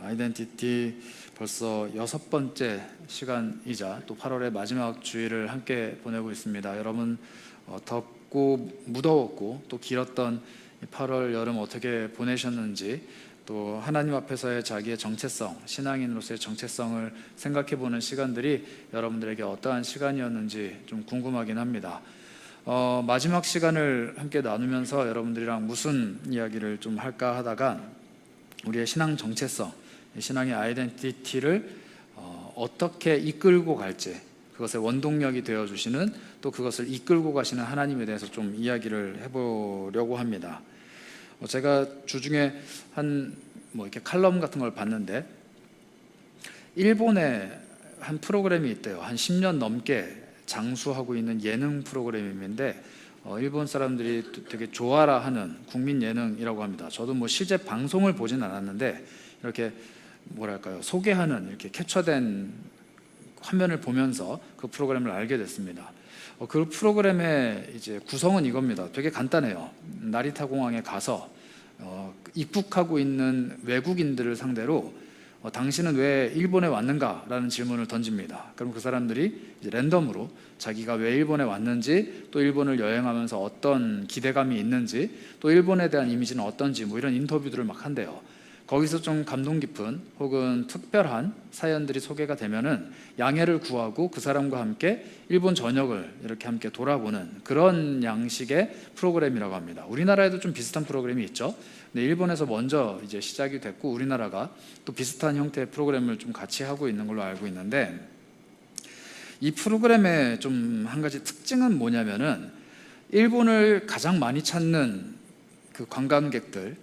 아이덴티티 벌써 6번째 시간이자 또 8월의 마지막 주일을 함께 보내고 있습니다. 여러분 덥고 무더웠고 또 길었던 8월 여름 어떻게 보내셨는지, 또 하나님 앞에서의 자기의 정체성, 신앙인으로서의 정체성을 생각해보는 시간들이 여러분들에게 어떠한 시간이었는지 좀 궁금하긴 합니다. 마지막 시간을 함께 나누면서 여러분들이랑 무슨 이야기를 좀 할까 하다가 우리의 신앙 정체성, 신앙의 아이덴티티를 어떻게 이끌고 갈지, 그것의 원동력이 되어주시는, 또 그것을 이끌고 가시는 하나님에 대해서 좀 이야기를 해보려고 합니다. 제가 주중에 이렇게 칼럼 같은 걸 봤는데, 일본에 한 프로그램이 있대요. 한 10년 넘게 장수하고 있는 예능 프로그램인데, 일본 사람들이 되게 좋아라 하는 국민 예능이라고 합니다. 저도 실제 방송을 보진 않았는데 이렇게 소개하는 이렇게 캡처된 화면을 보면서 그 프로그램을 알게 됐습니다. 그 프로그램의 이제 구성은 이겁니다. 되게 간단해요. 나리타 공항에 가서 입국하고 있는 외국인들을 상대로 당신은 왜 일본에 왔는가? 라는 질문을 던집니다. 그럼 그 사람들이 이제 랜덤으로 자기가 왜 일본에 왔는지, 또 일본을 여행하면서 어떤 기대감이 있는지, 또 일본에 대한 이미지는 어떤지, 이런 인터뷰들을 막 한대요. 거기서 좀 감동 깊은 혹은 특별한 사연들이 소개가 되면은 양해를 구하고 그 사람과 함께 일본 전역을 이렇게 함께 돌아보는 그런 양식의 프로그램이라고 합니다. 우리나라에도 좀 비슷한 프로그램이 있죠. 근데 일본에서 먼저 이제 시작이 됐고, 우리나라가 또 비슷한 형태의 프로그램을 좀 같이 하고 있는 걸로 알고 있는데, 이 프로그램의 좀 한 가지 특징은 뭐냐면은, 일본을 가장 많이 찾는 그 관광객들의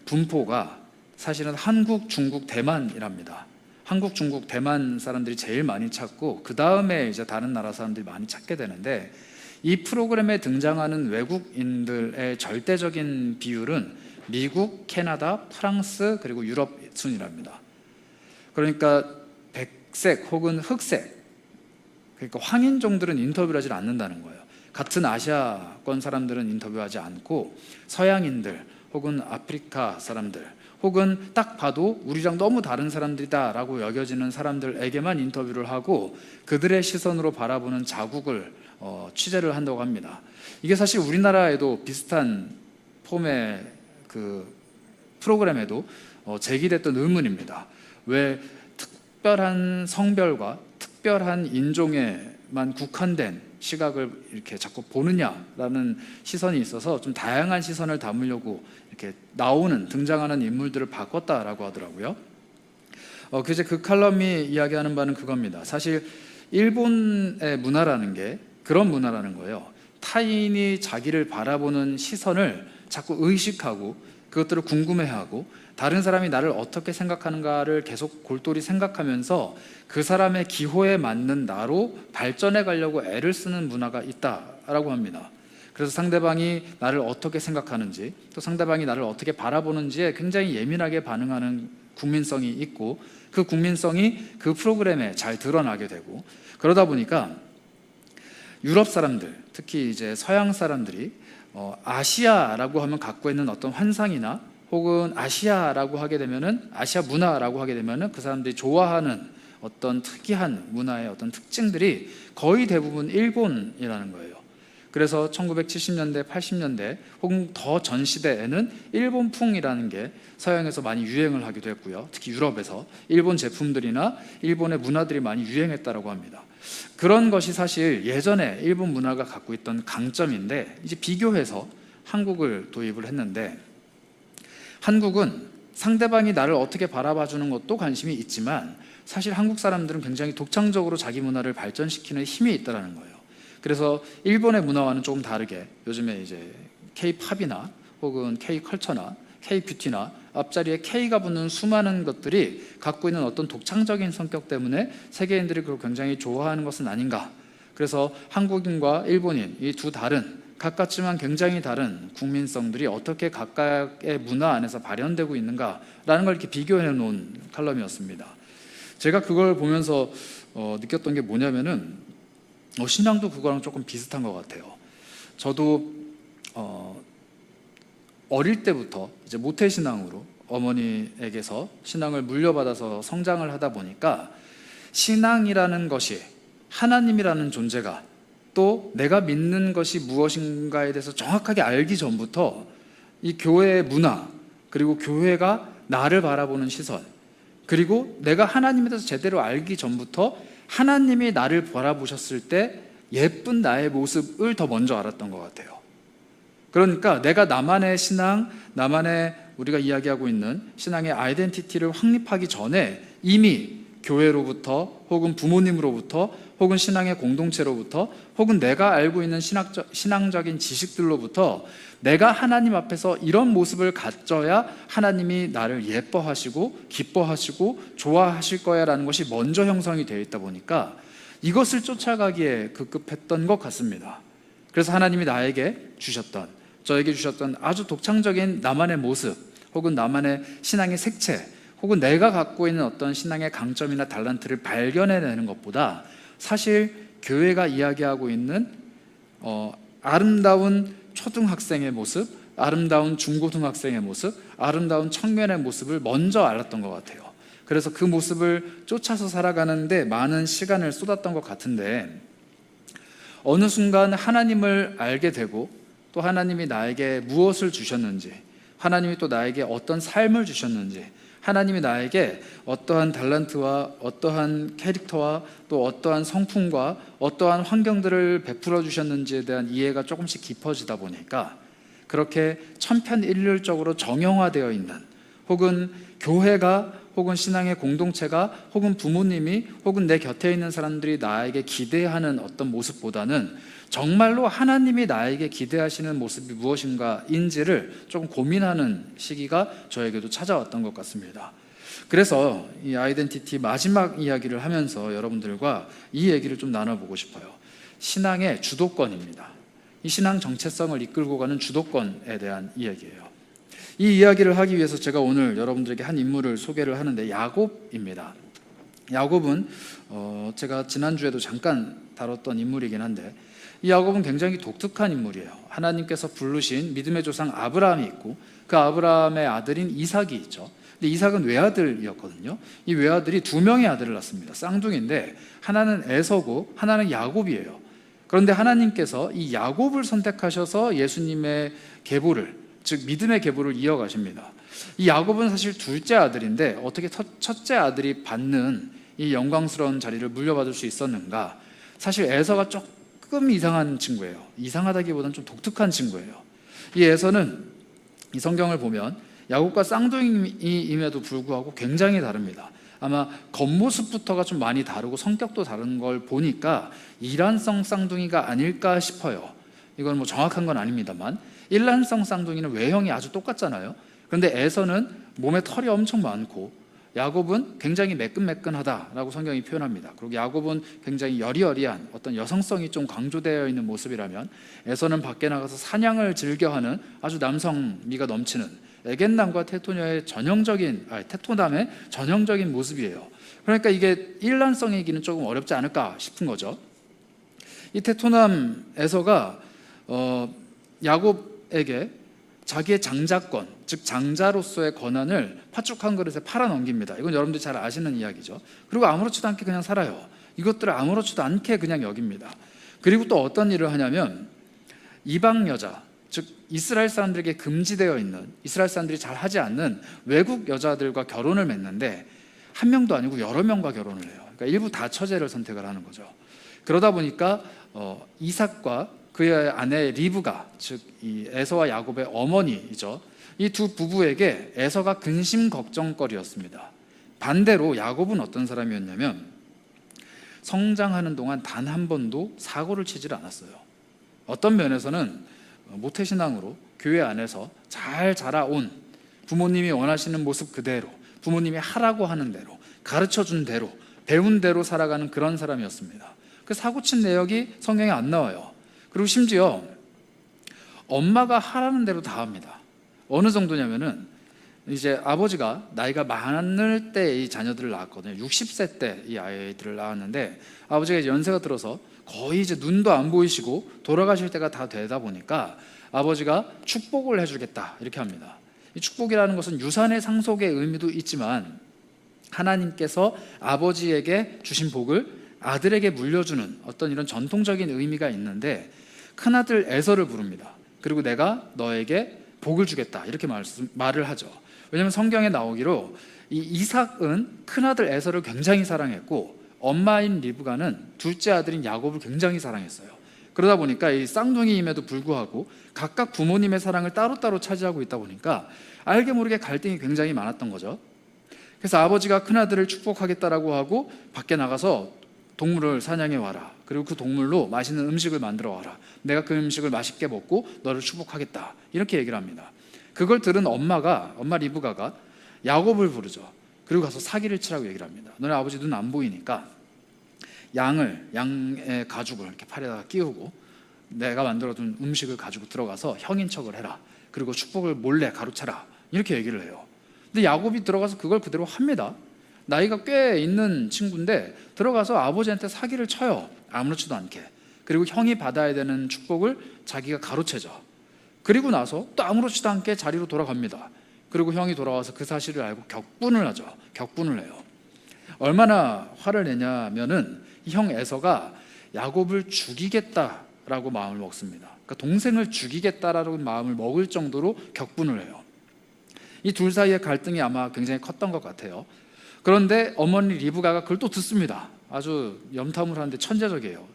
분포가 사실은 한국, 중국, 대만이랍니다. 한국, 중국, 대만 사람들이 제일 많이 찾고, 그 다음에 이제 다른 나라 사람들이 많이 찾게 되는데, 이 프로그램에 등장하는 외국인들의 절대적인 비율은 미국, 캐나다, 프랑스, 그리고 유럽 순이랍니다. 그러니까 백색 혹은 흑색, 그러니까 황인종들은 인터뷰를 하지 않는다는 거예요. 같은 아시아권 사람들은 인터뷰하지 않고, 서양인들 혹은 아프리카 사람들, 혹은 딱 봐도 우리랑 너무 다른 사람들이다 라고 여겨지는 사람들에게만 인터뷰를 하고, 그들의 시선으로 바라보는 자국을 취재를 한다고 합니다. 이게 사실 우리나라에도 비슷한 폼의 그 프로그램에도 제기됐던 의문입니다. 왜 특별한 성별과 특별한 인종에만 국한된 시각을 이렇게 자꾸 보느냐라는 시선이 있어서 좀 다양한 시선을 담으려고 이렇게 등장하는 인물들을 바꿨다라고 하더라고요. 그제 그 칼럼이 이야기하는 바는 그겁니다. 사실 일본의 문화라는 게 그런 문화라는 거예요. 타인이 자기를 바라보는 시선을 자꾸 의식하고, 그것들을 궁금해하고, 다른 사람이 나를 어떻게 생각하는가를 계속 골똘히 생각하면서 그 사람의 기호에 맞는 나로 발전해 가려고 애를 쓰는 문화가 있다라고 합니다. 그래서 상대방이 나를 어떻게 생각하는지, 또 상대방이 나를 어떻게 바라보는지에 굉장히 예민하게 반응하는 국민성이 있고, 그 국민성이 그 프로그램에 잘 드러나게 되고, 그러다 보니까 유럽 사람들, 특히 이제 서양 사람들이 아시아라고 하면 갖고 있는 어떤 환상이나, 혹은 아시아라고 하게 되면은, 아시아 문화라고 하게 되면은 그 사람들이 좋아하는 어떤 특이한 문화의 어떤 특징들이 거의 대부분 일본이라는 거예요. 그래서 1970년대, 80년대 혹은 더 전 시대에는 일본풍이라는 게 서양에서 많이 유행을 하기도 했고요. 특히 유럽에서 일본 제품들이나 일본의 문화들이 많이 유행했다고 합니다. 그런 것이 사실 예전에 일본 문화가 갖고 있던 강점인데, 이제 비교해서 한국을 도입을 했는데, 한국은 상대방이 나를 어떻게 바라봐 주는 것도 관심이 있지만, 사실 한국 사람들은 굉장히 독창적으로 자기 문화를 발전시키는 힘이 있다는 거예요. 그래서 일본의 문화와는 조금 다르게 요즘에 이제 K-팝이나 혹은 K-컬처나 K-뷰티나 앞자리에 K가 붙는 수많은 것들이 갖고 있는 어떤 독창적인 성격 때문에 세계인들이 그걸 굉장히 좋아하는 것은 아닌가. 그래서 한국인과 일본인, 이 두 가깝지만 굉장히 다른 국민성들이 어떻게 각각의 문화 안에서 발현되고 있는가라는 걸 이렇게 비교해 놓은 칼럼이었습니다. 제가 그걸 보면서 느꼈던 게 뭐냐면은, 신앙도 그거랑 조금 비슷한 것 같아요. 저도 어릴 때부터 이제 모태신앙으로 어머니에게서 신앙을 물려받아서 성장을 하다 보니까 신앙이라는 것이, 하나님이라는 존재가, 또 내가 믿는 것이 무엇인가에 대해서 정확하게 알기 전부터 이 교회의 문화, 그리고 교회가 나를 바라보는 시선, 그리고 내가 하나님에 대해서 제대로 알기 전부터 하나님이 나를 바라보셨을 때 예쁜 나의 모습을 더 먼저 알았던 것 같아요. 그러니까 내가 나만의 신앙, 나만의 우리가 이야기하고 있는 신앙의 아이덴티티를 확립하기 전에 이미 교회로부터, 혹은 부모님으로부터, 혹은 신앙의 공동체로부터, 혹은 내가 알고 있는 신앙적인 지식들로부터 내가 하나님 앞에서 이런 모습을 갖춰야 하나님이 나를 예뻐하시고 기뻐하시고 좋아하실 거야 라는 것이 먼저 형성이 되어 있다 보니까 이것을 쫓아가기에 급급했던 것 같습니다. 그래서 하나님이 나에게 주셨던, 저에게 주셨던 아주 독창적인 나만의 모습, 혹은 나만의 신앙의 색채, 혹은 내가 갖고 있는 어떤 신앙의 강점이나 달란트를 발견해내는 것보다 사실 교회가 이야기하고 있는 아름다운 초등학생의 모습, 아름다운 중고등학생의 모습, 아름다운 청년의 모습을 먼저 알았던 것 같아요. 그래서 그 모습을 쫓아서 살아가는데 많은 시간을 쏟았던 것 같은데, 어느 순간 하나님을 알게 되고 또 하나님이 나에게 무엇을 주셨는지, 하나님이 또 나에게 어떤 삶을 주셨는지, 하나님이 나에게 어떠한 달란트와 어떠한 캐릭터와 또 어떠한 성품과 어떠한 환경들을 베풀어 주셨는지에 대한 이해가 조금씩 깊어지다 보니까 그렇게 천편일률적으로 정형화되어 있는, 혹은 교회가, 혹은 신앙의 공동체가, 혹은 부모님이, 혹은 내 곁에 있는 사람들이 나에게 기대하는 어떤 모습보다는 정말로 하나님이 나에게 기대하시는 모습이 무엇인가인지를 조금 고민하는 시기가 저에게도 찾아왔던 것 같습니다. 그래서 이 아이덴티티 마지막 이야기를 하면서 여러분들과 이 얘기를 좀 나눠보고 싶어요. 신앙의 주도권입니다. 이 신앙 정체성을 이끌고 가는 주도권에 대한 이야기예요. 이 이야기를 하기 위해서 제가 오늘 여러분들에게 한 인물을 소개를 하는데, 야곱입니다. 야곱은 제가 지난주에도 잠깐 다뤘던 인물이긴 한데, 이 야곱은 굉장히 독특한 인물이에요. 하나님께서 부르신 믿음의 조상 아브라함이 있고 그 아브라함의 아들인 이삭이 있죠. 근데 이삭은 외아들이었거든요. 이 외아들이 두 명의 아들을 낳습니다. 쌍둥이인데 하나는 에서고 하나는 야곱이에요. 그런데 하나님께서 이 야곱을 선택하셔서 예수님의 계보를, 즉 믿음의 계보를 이어가십니다. 이 야곱은 사실 둘째 아들인데 어떻게 첫째 아들이 받는 이 영광스러운 자리를 물려받을 수 있었는가? 사실 에서가 조금 이상한 친구예요. 이상하다기보다는 좀 독특한 친구예요. 이 에서는 이 성경을 보면 야곱과 쌍둥이임에도 불구하고 굉장히 다릅니다. 아마 겉모습부터가 좀 많이 다르고 성격도 다른 걸 보니까 이란성 쌍둥이가 아닐까 싶어요. 이건 뭐 정확한 건 아닙니다만, 일란성 쌍둥이는 외형이 아주 똑같잖아요. 그런데 에서는 몸에 털이 엄청 많고 야곱은 굉장히 매끈매끈하다라고 성경이 표현합니다. 그리고 야곱은 굉장히 여리여리한 어떤 여성성이 좀 강조되어 있는 모습이라면, 에서는 밖에 나가서 사냥을 즐겨하는 아주 남성미가 넘치는 에겐남과 테토남의 전형적인 모습이에요. 그러니까 이게 일란성이기는 조금 어렵지 않을까 싶은 거죠. 이 테토남 에서가 야곱에게 자기의 장자권, 즉 장자로서의 권한을 팥죽 한 그릇에 팔아넘깁니다. 이건 여러분들이 잘 아시는 이야기죠. 그리고 아무렇지도 않게 그냥 살아요. 이것들을 아무렇지도 않게 그냥 여깁니다. 그리고 또 어떤 일을 하냐면, 이방 여자, 즉 이스라엘 사람들에게 금지되어 있는, 이스라엘 사람들이 잘 하지 않는 외국 여자들과 결혼을 맺는데 한 명도 아니고 여러 명과 결혼을 해요. 그러니까 일부 다처제를 선택을 하는 거죠. 그러다 보니까 이삭과 그의 아내 리브가, 즉 이 에서와 야곱의 어머니이죠. 이 두 부부에게 에서가 근심 걱정거리였습니다. 반대로 야곱은 어떤 사람이었냐면, 성장하는 동안 단 한 번도 사고를 치질 않았어요. 어떤 면에서는 모태신앙으로 교회 안에서 잘 자라온, 부모님이 원하시는 모습 그대로, 부모님이 하라고 하는 대로, 가르쳐준 대로, 배운 대로 살아가는 그런 사람이었습니다. 그 사고친 내역이 성경에 안 나와요. 그리고 심지어 엄마가 하라는 대로 다 합니다. 어느 정도냐면은 이제 아버지가 나이가 많을 때 이 자녀들을 낳았거든요. 60세 때 이 아이들을 낳았는데, 아버지가 이제 연세가 들어서 거의 이제 눈도 안 보이시고 돌아가실 때가 다 되다 보니까 아버지가 축복을 해주겠다 이렇게 합니다. 이 축복이라는 것은 유산의 상속의 의미도 있지만 하나님께서 아버지에게 주신 복을 아들에게 물려주는 어떤 이런 전통적인 의미가 있는데, 큰아들 에서를 부릅니다. 그리고 내가 너에게 복을 주겠다 이렇게 말을 하죠. 왜냐하면 성경에 나오기로 이 이삭은 큰아들 에서를 굉장히 사랑했고 엄마인 리브가는 둘째 아들인 야곱을 굉장히 사랑했어요. 그러다 보니까 이 쌍둥이임에도 불구하고 각각 부모님의 사랑을 따로따로 차지하고 있다 보니까 알게 모르게 갈등이 굉장히 많았던 거죠. 그래서 아버지가 큰아들을 축복하겠다라고 하고 밖에 나가서 동물을 사냥해 와라, 그리고 그 동물로 맛있는 음식을 만들어 와라, 내가 그 음식을 맛있게 먹고 너를 축복하겠다, 이렇게 얘기를 합니다. 그걸 들은 엄마 리브가가 야곱을 부르죠. 그리고 가서 사기를 치라고 얘기를 합니다. 너네 아버지 눈 안 보이니까 양의 가죽을 이렇게 팔에다가 끼우고 내가 만들어둔 음식을 가지고 들어가서 형인 척을 해라, 그리고 축복을 몰래 가로채라, 이렇게 얘기를 해요. 근데 야곱이 들어가서 그걸 그대로 합니다. 나이가 꽤 있는 친구인데 들어가서 아버지한테 사기를 쳐요. 아무렇지도 않게. 그리고 형이 받아야 되는 축복을 자기가 가로채죠. 그리고 나서 또 아무렇지도 않게 자리로 돌아갑니다. 그리고 형이 돌아와서 그 사실을 알고 격분을 하죠. 격분을 해요. 얼마나 화를 내냐면은 이 형 에서가 야곱을 죽이겠다라고 마음을 먹습니다. 그러니까 동생을 죽이겠다라고 마음을 먹을 정도로 격분을 해요. 이 둘 사이의 갈등이 아마 굉장히 컸던 것 같아요. 그런데 어머니 리브가가 그걸 또 듣습니다. 아주 염탐을 하는데 천재적이에요.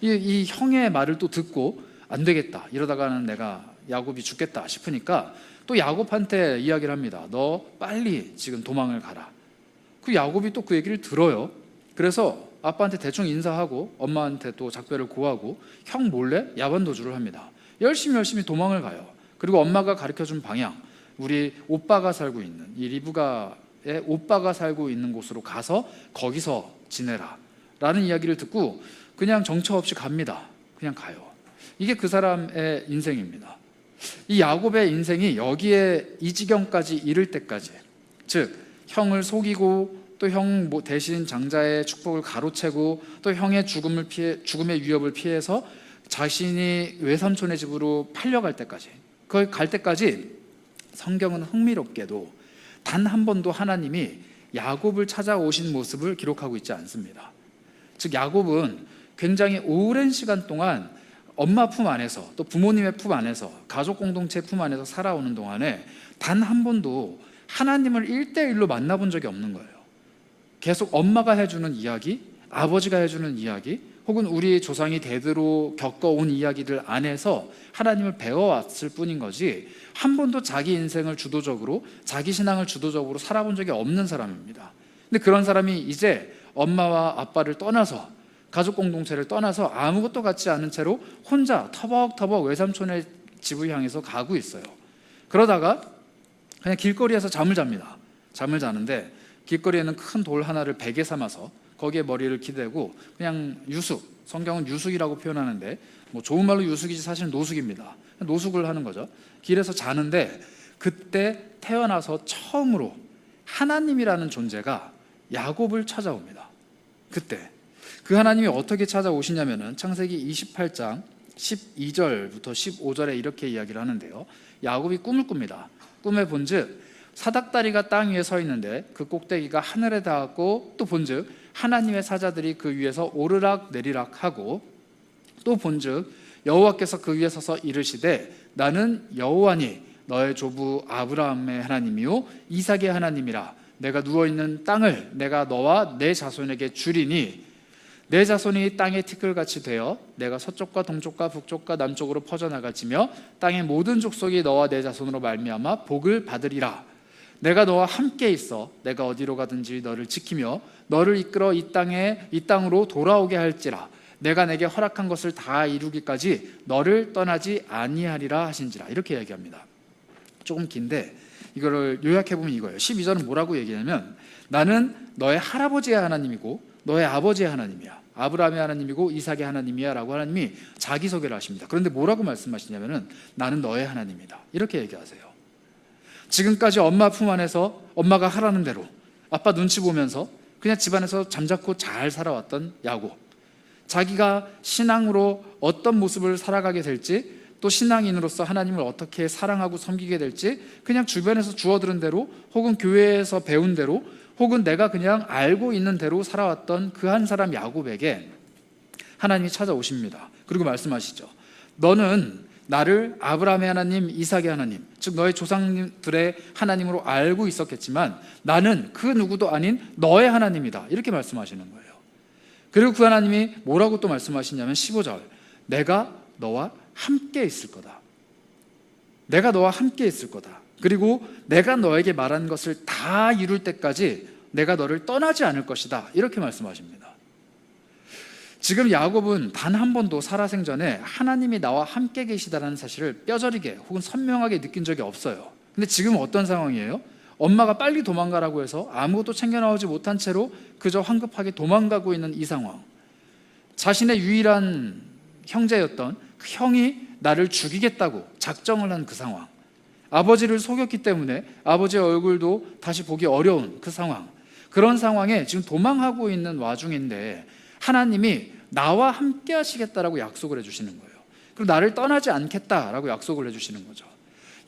이 형의 말을 또 듣고 안 되겠다, 이러다가는 내가 야곱이 죽겠다 싶으니까 또 야곱한테 이야기를 합니다. 너 빨리 지금 도망을 가라. 그 야곱이 또 그 얘기를 들어요. 그래서 아빠한테 대충 인사하고 엄마한테 또 작별을 고하고 형 몰래 야반도주를 합니다. 열심히 도망을 가요. 그리고 엄마가 가르쳐준 방향, 우리 오빠가 살고 있는, 이 리브가의 오빠가 살고 있는 곳으로 가서 거기서 지내라 라는 이야기를 듣고 그냥 정처 없이 갑니다. 그냥 가요. 이게 그 사람의 인생입니다. 이 야곱의 인생이 여기에 이 지경까지 이를 때까지, 즉 형을 속이고 또 형 대신 장자의 축복을 가로채고 또 형의 죽음의 위협을 피해서 자신이 외삼촌의 집으로 팔려갈 때까지, 거기 갈 때까지 성경은 흥미롭게도 단 한 번도 하나님이 야곱을 찾아오신 모습을 기록하고 있지 않습니다. 즉 야곱은 굉장히 오랜 시간 동안 엄마 품 안에서 또 부모님의 품 안에서 가족 공동체 품 안에서 살아오는 동안에 단 한 번도 하나님을 1대1로 만나본 적이 없는 거예요. 계속 엄마가 해주는 이야기, 아버지가 해주는 이야기, 혹은 우리 조상이 대대로 겪어온 이야기들 안에서 하나님을 배워왔을 뿐인 거지 한 번도 자기 인생을 주도적으로, 자기 신앙을 주도적으로 살아본 적이 없는 사람입니다. 근데 그런 사람이 이제 엄마와 아빠를 떠나서, 가족 공동체를 떠나서 아무것도 같지 않은 채로 혼자 터벅터벅 외삼촌의 집을 향해서 가고 있어요. 그러다가 그냥 길거리에서 잠을 잡니다. 잠을 자는데 길거리에는 큰 돌 하나를 베개 삼아서 거기에 머리를 기대고 그냥 유숙, 성경은 유숙이라고 표현하는데 뭐 좋은 말로 유숙이지 사실 노숙입니다. 노숙을 하는 거죠. 길에서 자는데 그때 태어나서 처음으로 하나님이라는 존재가 야곱을 찾아옵니다. 그때 그 하나님이 어떻게 찾아오시냐면은 창세기 28장 12절부터 15절에 이렇게 이야기를 하는데요. 야곱이 꿈을 꿉니다. 꿈에 본즉 사닥다리가 땅 위에 서 있는데 그 꼭대기가 하늘에 닿았고, 또 본즉 하나님의 사자들이 그 위에서 오르락 내리락 하고, 또 본즉 여호와께서 그 위에 서서 이르시되 나는 여호와니 너의 조부 아브라함의 하나님이요 이삭의 하나님이라. 내가 누워있는 땅을 내가 너와 내 자손에게 주리니 내 자손이 땅의 티끌같이 되어 내가 서쪽과 동쪽과 북쪽과 남쪽으로 퍼져나갈지며 땅의 모든 족속이 너와 내 자손으로 말미암아 복을 받으리라. 내가 너와 함께 있어 내가 어디로 가든지 너를 지키며 너를 이끌어 이 땅으로 돌아오게 할지라. 내가 내게 허락한 것을 다 이루기까지 너를 떠나지 아니하리라 하신지라. 이렇게 얘기합니다. 조금 긴데 이거를 요약해보면 이거예요. 12절은 뭐라고 얘기하냐면 나는 너의 할아버지의 하나님이고 너의 아버지의 하나님이야. 아브라함의 하나님이고 이삭의 하나님이야 라고 하나님이 자기소개를 하십니다. 그런데 뭐라고 말씀하시냐면은 나는 너의 하나님이다, 이렇게 얘기하세요. 지금까지 엄마 품 안에서 엄마가 하라는 대로 아빠 눈치 보면서 그냥 집안에서 잠자코 잘 살아왔던 야곱, 자기가 신앙으로 어떤 모습을 살아가게 될지, 또 신앙인으로서 하나님을 어떻게 사랑하고 섬기게 될지 그냥 주변에서 주워들은 대로, 혹은 교회에서 배운 대로, 혹은 내가 그냥 알고 있는 대로 살아왔던 그 한 사람 야곱에게 하나님이 찾아오십니다. 그리고 말씀하시죠. 너는 나를 아브라함의 하나님, 이삭의 하나님, 즉 너의 조상들의 하나님으로 알고 있었겠지만 나는 그 누구도 아닌 너의 하나님이다, 이렇게 말씀하시는 거예요. 그리고 그 하나님이 뭐라고 또 말씀하시냐면 15절, 내가 너와 함께 있을 거다. 내가 너와 함께 있을 거다. 그리고 내가 너에게 말한 것을 다 이룰 때까지 내가 너를 떠나지 않을 것이다, 이렇게 말씀하십니다. 지금 야곱은 단 한 번도 살아생전에 하나님이 나와 함께 계시다는 사실을 뼈저리게 혹은 선명하게 느낀 적이 없어요. 근데 지금 어떤 상황이에요? 엄마가 빨리 도망가라고 해서 아무것도 챙겨 나오지 못한 채로 그저 황급하게 도망가고 있는 이 상황. 자신의 유일한 형제였던 그 형이 나를 죽이겠다고 작정을 한 그 상황. 아버지를 속였기 때문에 아버지의 얼굴도 다시 보기 어려운 그 상황. 그런 상황에 지금 도망하고 있는 와중인데 하나님이 나와 함께 하시겠다라고 약속을 해주시는 거예요. 그리고 나를 떠나지 않겠다라고 약속을 해주시는 거죠.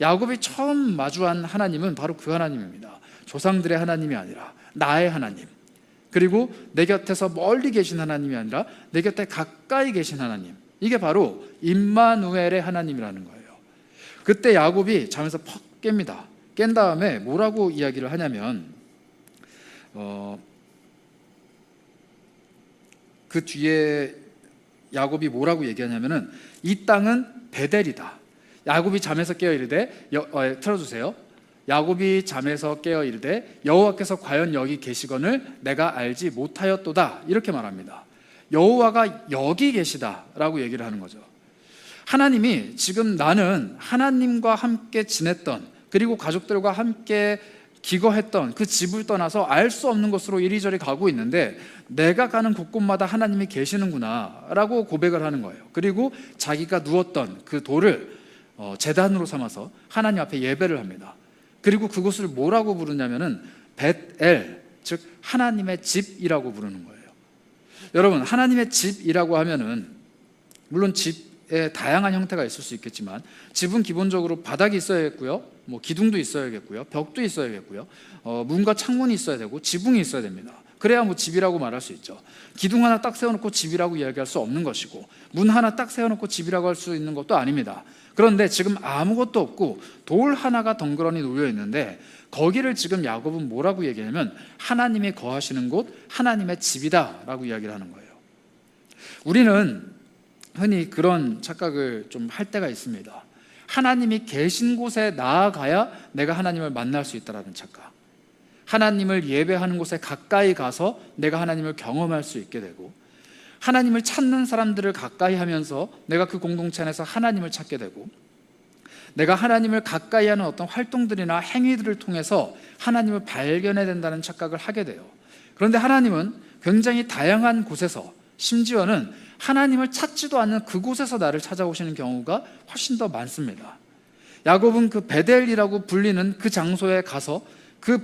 야곱이 처음 마주한 하나님은 바로 그 하나님입니다. 조상들의 하나님이 아니라 나의 하나님, 그리고 내 곁에서 멀리 계신 하나님이 아니라 내 곁에 가까이 계신 하나님, 이게 바로 임마누엘의 하나님이라는 거예요. 그때 야곱이 잠에서 퍽 깹니다. 깬 다음에 뭐라고 이야기를 하냐면 그 뒤에 야곱이 뭐라고 얘기하냐면은 이 땅은 베델이다. 야곱이 잠에서 깨어 이르되 틀어주세요. 야곱이 잠에서 깨어 이르되 여호와께서 과연 여기 계시거늘 내가 알지 못하였도다, 이렇게 말합니다. 여호와가 여기 계시다라고 얘기를 하는 거죠. 하나님이 지금 나는 하나님과 함께 지냈던, 그리고 가족들과 함께 기거했던 그 집을 떠나서 알 수 없는 곳으로 이리저리 가고 있는데 내가 가는 곳곳마다 하나님이 계시는구나 라고 고백을 하는 거예요. 그리고 자기가 누웠던 그 돌을 제단으로 삼아서 하나님 앞에 예배를 합니다. 그리고 그곳을 뭐라고 부르냐면은 벳엘, 즉 하나님의 집이라고 부르는 거예요. 여러분, 하나님의 집이라고 하면은 물론 집에 다양한 형태가 있을 수 있겠지만 집은 기본적으로 바닥이 있어야겠고요, 뭐 기둥도 있어야겠고요, 벽도 있어야겠고요, 문과 창문이 있어야 되고 지붕이 있어야 됩니다. 그래야 뭐 집이라고 말할 수 있죠. 기둥 하나 딱 세워놓고 집이라고 이야기할 수 없는 것이고, 문 하나 딱 세워놓고 집이라고 할 수 있는 것도 아닙니다. 그런데 지금 아무것도 없고 돌 하나가 덩그러니 놓여 있는데 거기를 지금 야곱은 뭐라고 얘기하냐면 하나님이 거하시는 곳, 하나님의 집이다 라고 이야기를 하는 거예요. 우리는 흔히 그런 착각을 좀 할 때가 있습니다. 하나님이 계신 곳에 나아가야 내가 하나님을 만날 수 있다라는 착각. 하나님을 예배하는 곳에 가까이 가서 내가 하나님을 경험할 수 있게 되고, 하나님을 찾는 사람들을 가까이 하면서 내가 그 공동체 안에서 하나님을 찾게 되고, 내가 하나님을 가까이 하는 어떤 활동들이나 행위들을 통해서 하나님을 발견해야 된다는 착각을 하게 돼요. 그런데 하나님은 굉장히 다양한 곳에서, 심지어는 하나님을 찾지도 않는 그곳에서 나를 찾아오시는 경우가 훨씬 더 많습니다. 야곱은 그 베델이라고 불리는 그 장소에 가서 그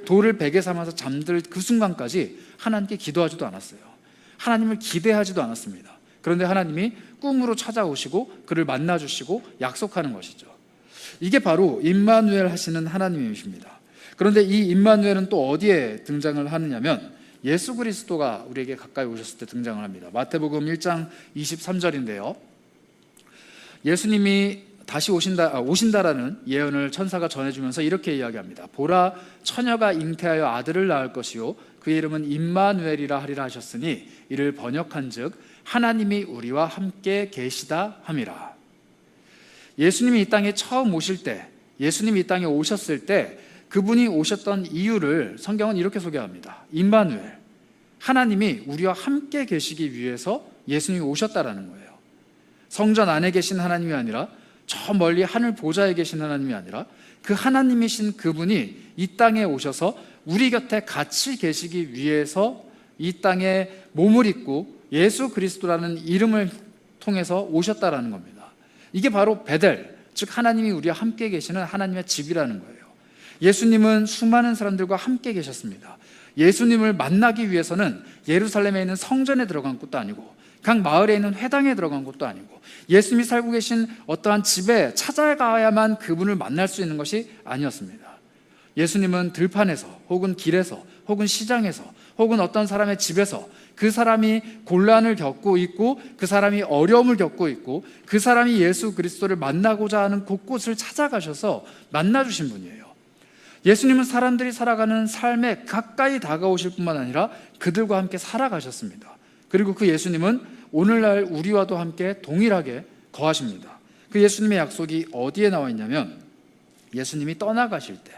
돌을 베개 삼아서 잠들 그 순간까지 하나님께 기도하지도 않았어요. 하나님을 기대하지도 않았습니다. 그런데 하나님이 꿈으로 찾아오시고 그를 만나주시고 약속하는 것이죠. 이게 바로 임마누엘 하시는 하나님이십니다. 그런데 이 임마누엘은 또 어디에 등장을 하느냐면 예수 그리스도가 우리에게 가까이 오셨을 때 등장을 합니다. 마태복음 1장 23절인데요. 예수님이 다시 오신다라는 예언을 천사가 전해주면서 이렇게 이야기합니다. 보라, 처녀가 잉태하여 아들을 낳을 것이요 그의 이름은 임마누엘이라 하리라 하셨으니 이를 번역한즉 하나님이 우리와 함께 계시다 함이라. 예수님이 이 땅에 처음 오실 때, 예수님이 이 땅에 오셨을 때 그분이 오셨던 이유를 성경은 이렇게 소개합니다. 임마누엘, 하나님이 우리와 함께 계시기 위해서 예수님이 오셨다라는 거예요. 성전 안에 계신 하나님이 아니라, 저 멀리 하늘 보좌에 계신 하나님이 아니라, 그 하나님이신 그분이 이 땅에 오셔서 우리 곁에 같이 계시기 위해서 이 땅에 몸을 입고 예수 그리스도라는 이름을 통해서 오셨다라는 겁니다. 이게 바로 베델, 즉 하나님이 우리와 함께 계시는 하나님의 집이라는 거예요. 예수님은 수많은 사람들과 함께 계셨습니다. 예수님을 만나기 위해서는 예루살렘에 있는 성전에 들어간 것도 아니고 각 마을에 있는 회당에 들어간 것도 아니고 예수님이 살고 계신 어떠한 집에 찾아가야만 그분을 만날 수 있는 것이 아니었습니다. 예수님은 들판에서 혹은 길에서 혹은 시장에서 혹은 어떤 사람의 집에서 그 사람이 곤란을 겪고 있고 그 사람이 어려움을 겪고 있고 그 사람이 예수 그리스도를 만나고자 하는 곳곳을 찾아가셔서 만나주신 분이에요. 예수님은 사람들이 살아가는 삶에 가까이 다가오실 뿐만 아니라 그들과 함께 살아가셨습니다. 그리고 그 예수님은 오늘날 우리와도 함께 동일하게 거하십니다. 그 예수님의 약속이 어디에 나와 있냐면 예수님이 떠나가실 때,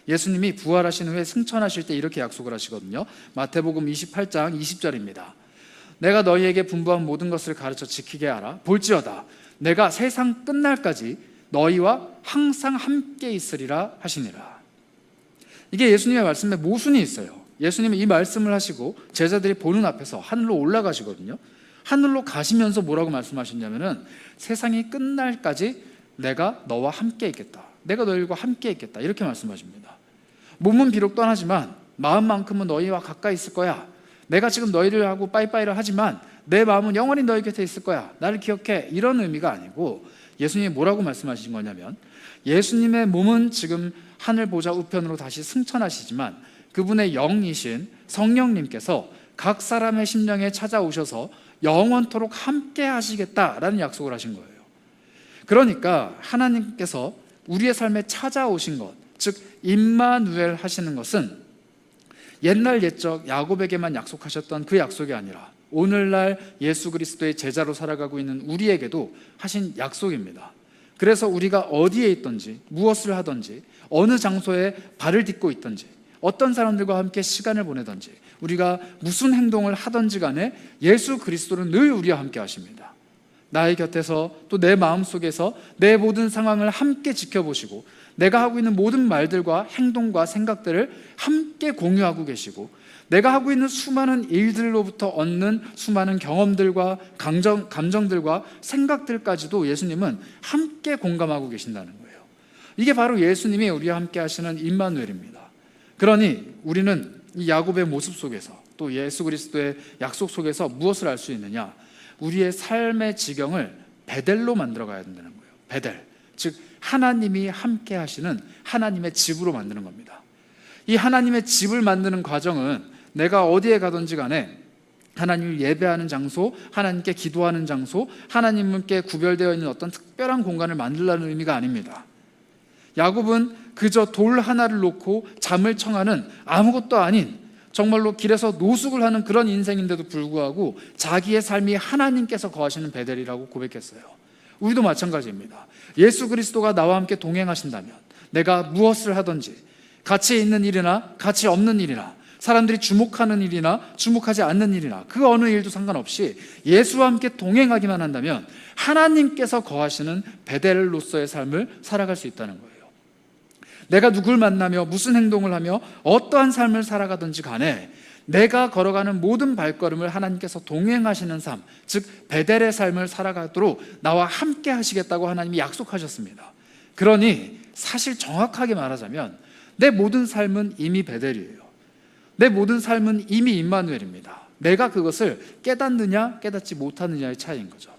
예수님이 부활하신 후에 승천하실 때 이렇게 약속을 하시거든요. 마태복음 28장 20절입니다. 내가 너희에게 분부한 모든 것을 가르쳐 지키게 하라. 볼지어다 내가 세상 끝날까지 너희와 항상 함께 있으리라 하시니라. 이게 예수님의 말씀에 모순이 있어요. 예수님이 이 말씀을 하시고 제자들이 보는 앞에서 하늘로 올라가시거든요. 하늘로 가시면서 뭐라고 말씀하셨냐면은 세상이 끝날까지 내가 너와 함께 있겠다, 내가 너희들과 함께 있겠다, 이렇게 말씀하십니다. 몸은 비록 떠나지만 마음만큼은 너희와 가까이 있을 거야. 내가 지금 너희들하고 빠이빠이를 하지만 내 마음은 영원히 너희 곁에 있을 거야, 나를 기억해, 이런 의미가 아니고 예수님이 뭐라고 말씀하신 거냐면 예수님의 몸은 지금 하늘 보좌 우편으로 다시 승천하시지만 그분의 영이신 성령님께서 각 사람의 심령에 찾아오셔서 영원토록 함께 하시겠다라는 약속을 하신 거예요. 그러니까 하나님께서 우리의 삶에 찾아오신 것, 즉 임마누엘 하시는 것은 옛날 옛적 야곱에게만 약속하셨던 그 약속이 아니라 오늘날 예수 그리스도의 제자로 살아가고 있는 우리에게도 하신 약속입니다. 그래서 우리가 어디에 있든지 무엇을 하든지 어느 장소에 발을 딛고 있든지 어떤 사람들과 함께 시간을 보내든지 우리가 무슨 행동을 하든지 간에 예수 그리스도는 늘 우리와 함께 하십니다. 나의 곁에서 또 내 마음속에서 내 모든 상황을 함께 지켜보시고 내가 하고 있는 모든 말들과 행동과 생각들을 함께 공유하고 계시고 내가 하고 있는 수많은 일들로부터 얻는 수많은 경험들과 감정들과 생각들까지도 예수님은 함께 공감하고 계신다는 거예요. 이게 바로 예수님이 우리와 함께 하시는 임마누엘입니다. 그러니 우리는 이 야곱의 모습 속에서 또 예수 그리스도의 약속 속에서 무엇을 알 수 있느냐? 우리의 삶의 지경을 베델로 만들어 가야 된다는 거예요. 베델, 즉 하나님이 함께 하시는 하나님의 집으로 만드는 겁니다. 이 하나님의 집을 만드는 과정은 내가 어디에 가든지 간에 하나님을 예배하는 장소, 하나님께 기도하는 장소, 하나님께 구별되어 있는 어떤 특별한 공간을 만들라는 의미가 아닙니다. 야곱은 그저 돌 하나를 놓고 잠을 청하는 아무것도 아닌 정말로 길에서 노숙을 하는 그런 인생인데도 불구하고 자기의 삶이 하나님께서 거하시는 베델이라고 고백했어요. 우리도 마찬가지입니다. 예수 그리스도가 나와 함께 동행하신다면 내가 무엇을 하든지 가치 있는 일이나 가치 없는 일이나 사람들이 주목하는 일이나 주목하지 않는 일이나 그 어느 일도 상관없이 예수와 함께 동행하기만 한다면 하나님께서 거하시는 베델로서의 삶을 살아갈 수 있다는 거예요. 내가 누굴 만나며 무슨 행동을 하며 어떠한 삶을 살아가든지 간에 내가 걸어가는 모든 발걸음을 하나님께서 동행하시는 삶, 즉 베델의 삶을 살아가도록 나와 함께 하시겠다고 하나님이 약속하셨습니다. 그러니 사실 정확하게 말하자면 내 모든 삶은 이미 베델이에요. 내 모든 삶은 이미 임마누엘입니다. 내가 그것을 깨닫느냐 깨닫지 못하느냐의 차이인 거죠.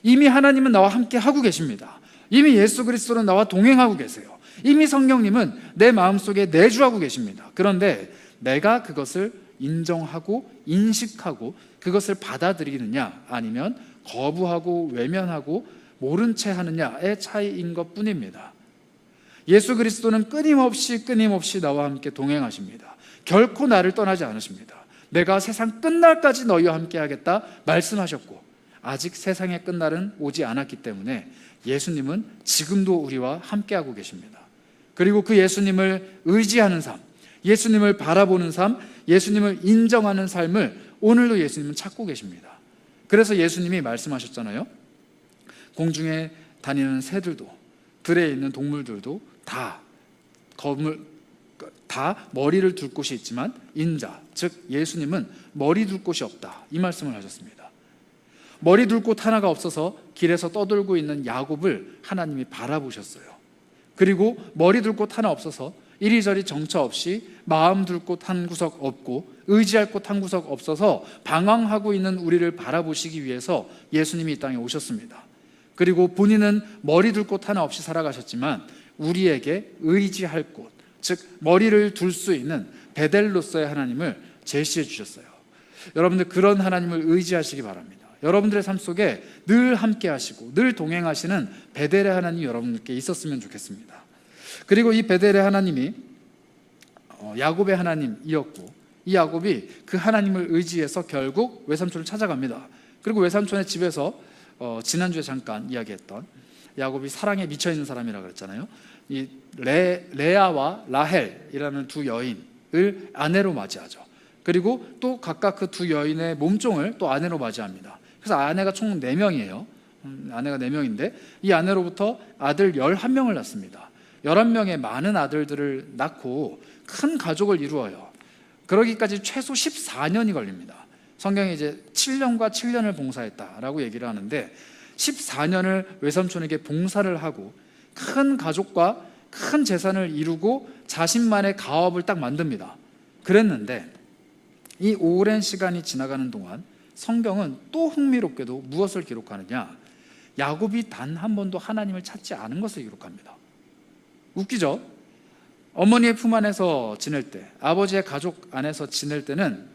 이미 하나님은 나와 함께 하고 계십니다. 이미 예수 그리스도는 나와 동행하고 계세요. 이미 성령님은 내 마음속에 내주하고 계십니다. 그런데 내가 그것을 인정하고 인식하고 그것을 받아들이느냐 아니면 거부하고 외면하고 모른 채 하느냐의 차이인 것뿐입니다. 예수 그리스도는 끊임없이 나와 함께 동행하십니다. 결코 나를 떠나지 않으십니다. 내가 세상 끝날까지 너희와 함께 하겠다 말씀하셨고 아직 세상의 끝날은 오지 않았기 때문에 예수님은 지금도 우리와 함께하고 계십니다. 그리고 그 예수님을 의지하는 삶, 예수님을 바라보는 삶, 예수님을 인정하는 삶을 오늘도 예수님은 찾고 계십니다. 그래서 예수님이 말씀하셨잖아요. 공중에 다니는 새들도 들에 있는 동물들도 다 머리를 둘 곳이 있지만 인자, 즉 예수님은 머리 둘 곳이 없다, 이 말씀을 하셨습니다. 머리 둘 곳 하나가 없어서 길에서 떠돌고 있는 야곱을 하나님이 바라보셨어요. 그리고 머리 둘 곳 하나 없어서 이리저리 정처 없이 마음 둘 곳 한 구석 없고 의지할 곳 한 구석 없어서 방황하고 있는 우리를 바라보시기 위해서 예수님이 이 땅에 오셨습니다. 그리고 본인은 머리 둘 곳 하나 없이 살아가셨지만 우리에게 의지할 곳, 즉 머리를 둘 수 있는 베델로서의 하나님을 제시해 주셨어요. 여러분들 그런 하나님을 의지하시기 바랍니다. 여러분들의 삶 속에 늘 함께 하시고 늘 동행하시는 베델의 하나님이 여러분들께 있었으면 좋겠습니다. 그리고 이 베델의 하나님이 야곱의 하나님이었고 이 야곱이 그 하나님을 의지해서 결국 외삼촌을 찾아갑니다. 그리고 외삼촌의 집에서 지난주에 잠깐 이야기했던 야곱이 사랑에 미쳐있는 사람이라고 그랬잖아요. 이 레아와 라헬이라는 두 여인을 아내로 맞이하죠. 그리고 또 각각 그 두 여인의 몸종을 또 아내로 맞이합니다. 그래서 아내가 총 4명이에요. 아내가 4명인데 이 아내로부터 아들 11명을 낳습니다. 11명의 많은 아들들을 낳고 큰 가족을 이루어요. 그러기까지 최소 14년이 걸립니다. 성경에 이제 7년과 7년을 봉사했다라고 얘기를 하는데 14년을 외삼촌에게 봉사를 하고 큰 가족과 큰 재산을 이루고 자신만의 가업을 딱 만듭니다. 그랬는데 이 오랜 시간이 지나가는 동안 성경은 또 흥미롭게도 무엇을 기록하느냐? 야곱이 단 한 번도 하나님을 찾지 않은 것을 기록합니다. 웃기죠? 어머니의 품 안에서 지낼 때, 아버지의 가족 안에서 지낼 때는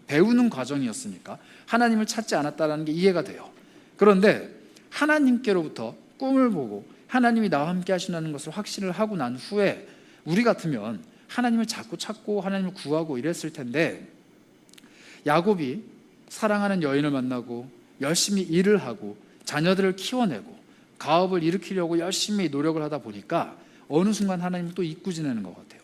배우는 과정이었으니까 하나님을 찾지 않았다는 게 이해가 돼요. 그런데 하나님께로부터 꿈을 보고 하나님이 나와 함께 하신다는 것을 확신을 하고 난 후에 우리 같으면 하나님을 자꾸 찾고 하나님을 구하고 이랬을 텐데 야곱이 사랑하는 여인을 만나고 열심히 일을 하고 자녀들을 키워내고 가업을 일으키려고 열심히 노력을 하다 보니까 어느 순간 하나님을 또 잊고 지내는 것 같아요.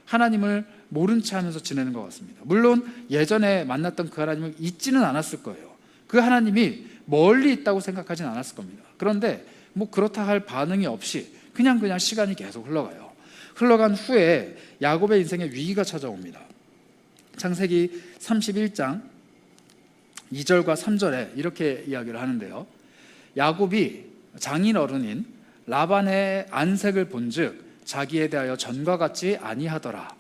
하나님을 모른 채 하면서 지내는 것 같습니다. 물론 예전에 만났던 그 하나님을 잊지는 않았을 거예요. 그 하나님이 멀리 있다고 생각하진 않았을 겁니다. 그런데 그렇다 할 반응이 없이 그냥 시간이 계속 흘러가요. 흘러간 후에 야곱의 인생에 위기가 찾아옵니다. 창세기 31장 2절과 3절에 이렇게 이야기를 하는데요. 야곱이 장인 어른인 라반의 안색을 본즉 자기에 대하여 전과 같지 아니하더라.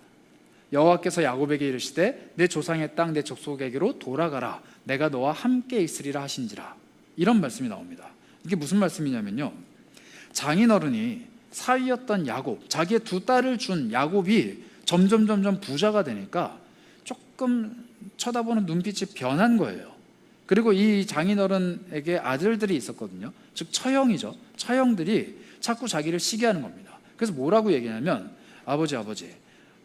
여호와께서 야곱에게 이르시되 내 조상의 땅 내 족속에게로 돌아가라. 내가 너와 함께 있으리라 하신지라. 이런 말씀이 나옵니다. 이게 무슨 말씀이냐면요, 장인 어른이 사위였던 야곱, 자기의 두 딸을 준 야곱이 점점 부자가 되니까 조금 쳐다보는 눈빛이 변한 거예요. 그리고 이 장인어른에게 아들들이 있었거든요. 즉 처형이죠. 처형들이 자꾸 자기를 시기하는 겁니다. 그래서 뭐라고 얘기하냐면 아버지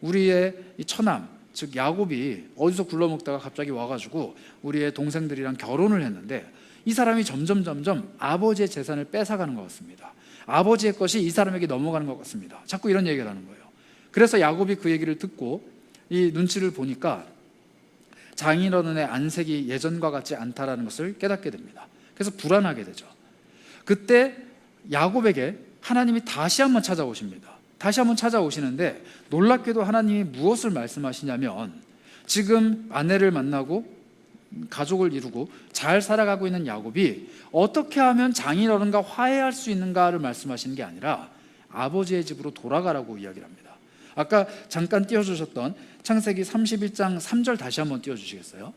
우리의 이 처남 즉 야곱이 어디서 굴러먹다가 갑자기 와가지고 우리의 동생들이랑 결혼을 했는데 이 사람이 점점 아버지의 재산을 뺏어가는 것 같습니다. 아버지의 것이 이 사람에게 넘어가는 것 같습니다. 자꾸 이런 얘기를 하는 거예요. 그래서 야곱이 그 얘기를 듣고 이 눈치를 보니까 장인어른의 안색이 예전과 같지 않다라는 것을 깨닫게 됩니다. 그래서 불안하게 되죠. 그때 야곱에게 하나님이 다시 한번 찾아오십니다. 다시 한번 찾아오시는데 놀랍게도 하나님이 무엇을 말씀하시냐면 지금 아내를 만나고 가족을 이루고 잘 살아가고 있는 야곱이 어떻게 하면 장인어른과 화해할 수 있는가를 말씀하시는 게 아니라 아버지의 집으로 돌아가라고 이야기를 합니다. 아까 잠깐 띄워주셨던 창세기 31장 3절 다시 한번 띄워주시겠어요?